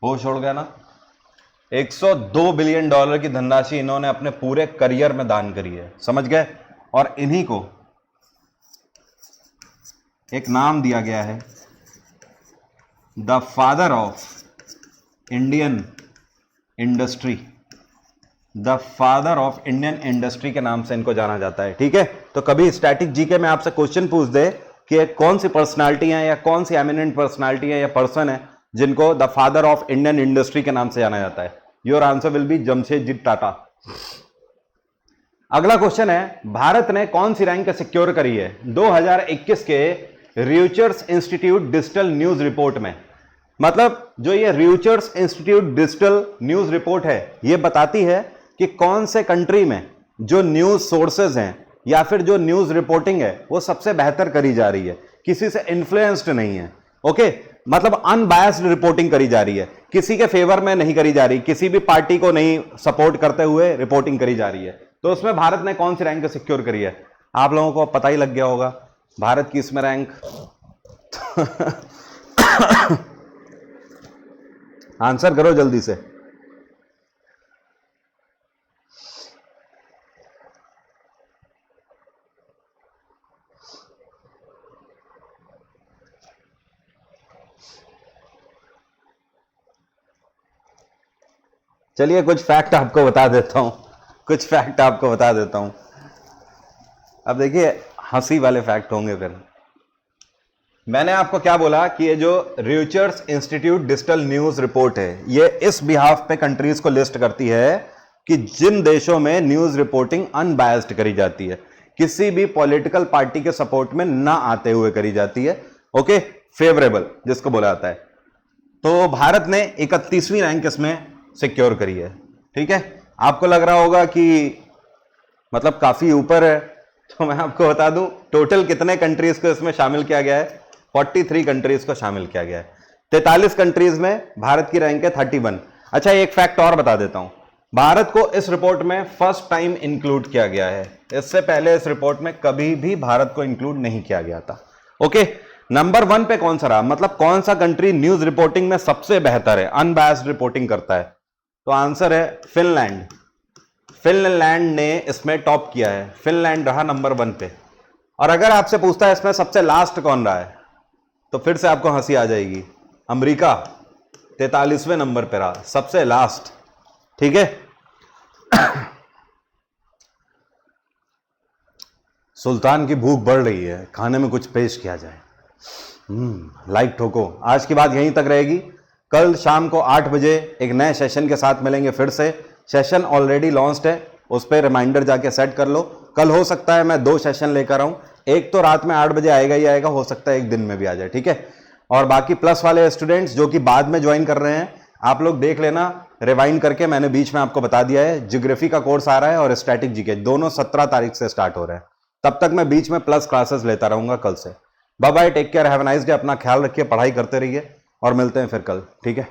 होश उड़ गया ना? 102 बिलियन डॉलर की धनराशि इन्होंने अपने पूरे करियर में दान करी है। समझ गए? और इन्हीं को एक नाम दिया गया है the father of Indian industry. The father of Indian industry के नाम से इनको जाना जाता है। ठीक है, तो कभी स्टैटिक जीके में आपसे क्वेश्चन पूछ दे कि कौन सी पर्सनालिटी है या कौन सी एमिनेंट पर्सनालिटी है या पर्सन है जिनको the father of Indian industry के नाम से जाना जाता है, your answer will be Jamshedji Tata. अगला क्वेश्चन है, भारत ने कौन सी रैंक सिक्योर करी है 2021 के रिचर्स इंस्टीट्यूट डिजिटल न्यूज रिपोर्ट में? मतलब जो ये रिचर्स इंस्टीट्यूट डिजिटल न्यूज रिपोर्ट है ये बताती है कि कौन से कंट्री में जो न्यूज सोर्सेज हैं या फिर जो न्यूज रिपोर्टिंग है वो सबसे बेहतर करी जा रही है, किसी से इन्फ्लुएंस्ड नहीं है। ओके, मतलब अनबायस्ड रिपोर्टिंग करी जा रही है, किसी के फेवर में नहीं करी जा रही, किसी भी पार्टी को नहीं सपोर्ट करते हुए रिपोर्टिंग करी जा रही है। तो उसमें भारत ने कौन सी रैंक सिक्योर करी है? आप लोगों को पता ही लग गया होगा भारत की इसमें रैंक। आंसर करो जल्दी से। चलिए कुछ फैक्ट आपको बता देता हूं, कुछ फैक्ट आपको बता देता हूं। अब देखिए हंसी वाले फैक्ट होंगे फिर। मैंने आपको क्या बोला कि ये जो रिचर्स इंस्टीट्यूट डिजिटल न्यूज रिपोर्ट है ये इस बिहाफ पे कंट्रीज को लिस्ट करती है कि जिन देशों में न्यूज रिपोर्टिंग अनबायस्ड करी जाती है, किसी भी पॉलिटिकल पार्टी के सपोर्ट में ना आते हुए करी जाती है। ओके, फेवरेबल जिसको बोला जाता है। तो भारत ने 31वीं रैंक इसमें सिक्योर करी है। ठीक है, आपको लग रहा होगा कि मतलब काफी ऊपर है, तो मैं आपको बता दूं टोटल कितने कंट्रीज को इसमें शामिल किया गया है। 43 कंट्रीज को शामिल किया गया है। 43 कंट्रीज में भारत की रैंक है 31। अच्छा, एक फैक्ट और बता देता हूं, भारत को इस रिपोर्ट में फर्स्ट टाइम इंक्लूड किया गया है। इससे पहले इस रिपोर्ट में कभी भी भारत को इंक्लूड नहीं किया गया था। ओके, नंबर 1 पे कौन सा रहा? मतलब कौन सा कंट्री न्यूज रिपोर्टिंग में सबसे बेहतर है, अनबायस्ड रिपोर्टिंग करता है? तो आंसर है फिनलैंड। फिनलैंड ने इसमें टॉप किया है, फिनलैंड रहा नंबर 1 पे। और अगर आपसे पूछता है इसमें सबसे लास्ट कौन रहा है, तो फिर से आपको हंसी आ जाएगी। अमेरिका 43वें नंबर पे रहा, सबसे लास्ट। ठीक है, सुल्तान की भूख बढ़ रही है, खाने में कुछ पेश किया जाए। लाइक ठोको। आज की बात यहीं तक रहेगी। कल शाम को 8 बजे एक नए सेशन के साथ मिलेंगे फिर से। सेशन ऑलरेडी लॉन्च्ड है, उस पर रिमाइंडर जाके सेट कर लो। कल हो सकता है मैं 2 सेशन लेकर आऊं, एक तो रात में 8 बजे आएगा ही आएगा, हो सकता है एक दिन में भी आ जाए। ठीक है, और बाकी प्लस वाले स्टूडेंट्स जो कि बाद में ज्वाइन कर रहे हैं, आप लोग देख लेना रिवाइंड करके। मैंने बीच में आपको बता दिया है ज्योग्राफी का कोर्स आ रहा है और स्टैटिक जीके दोनों 17 तारीख से स्टार्ट हो रहे हैं। तब तक मैं बीच में प्लस क्लासेस लेता रहूंगा कल से। Bye bye, take care, have a nice day. अपना ख्याल रखिए, पढ़ाई करते रहिए और मिलते हैं फिर कल। ठीक है।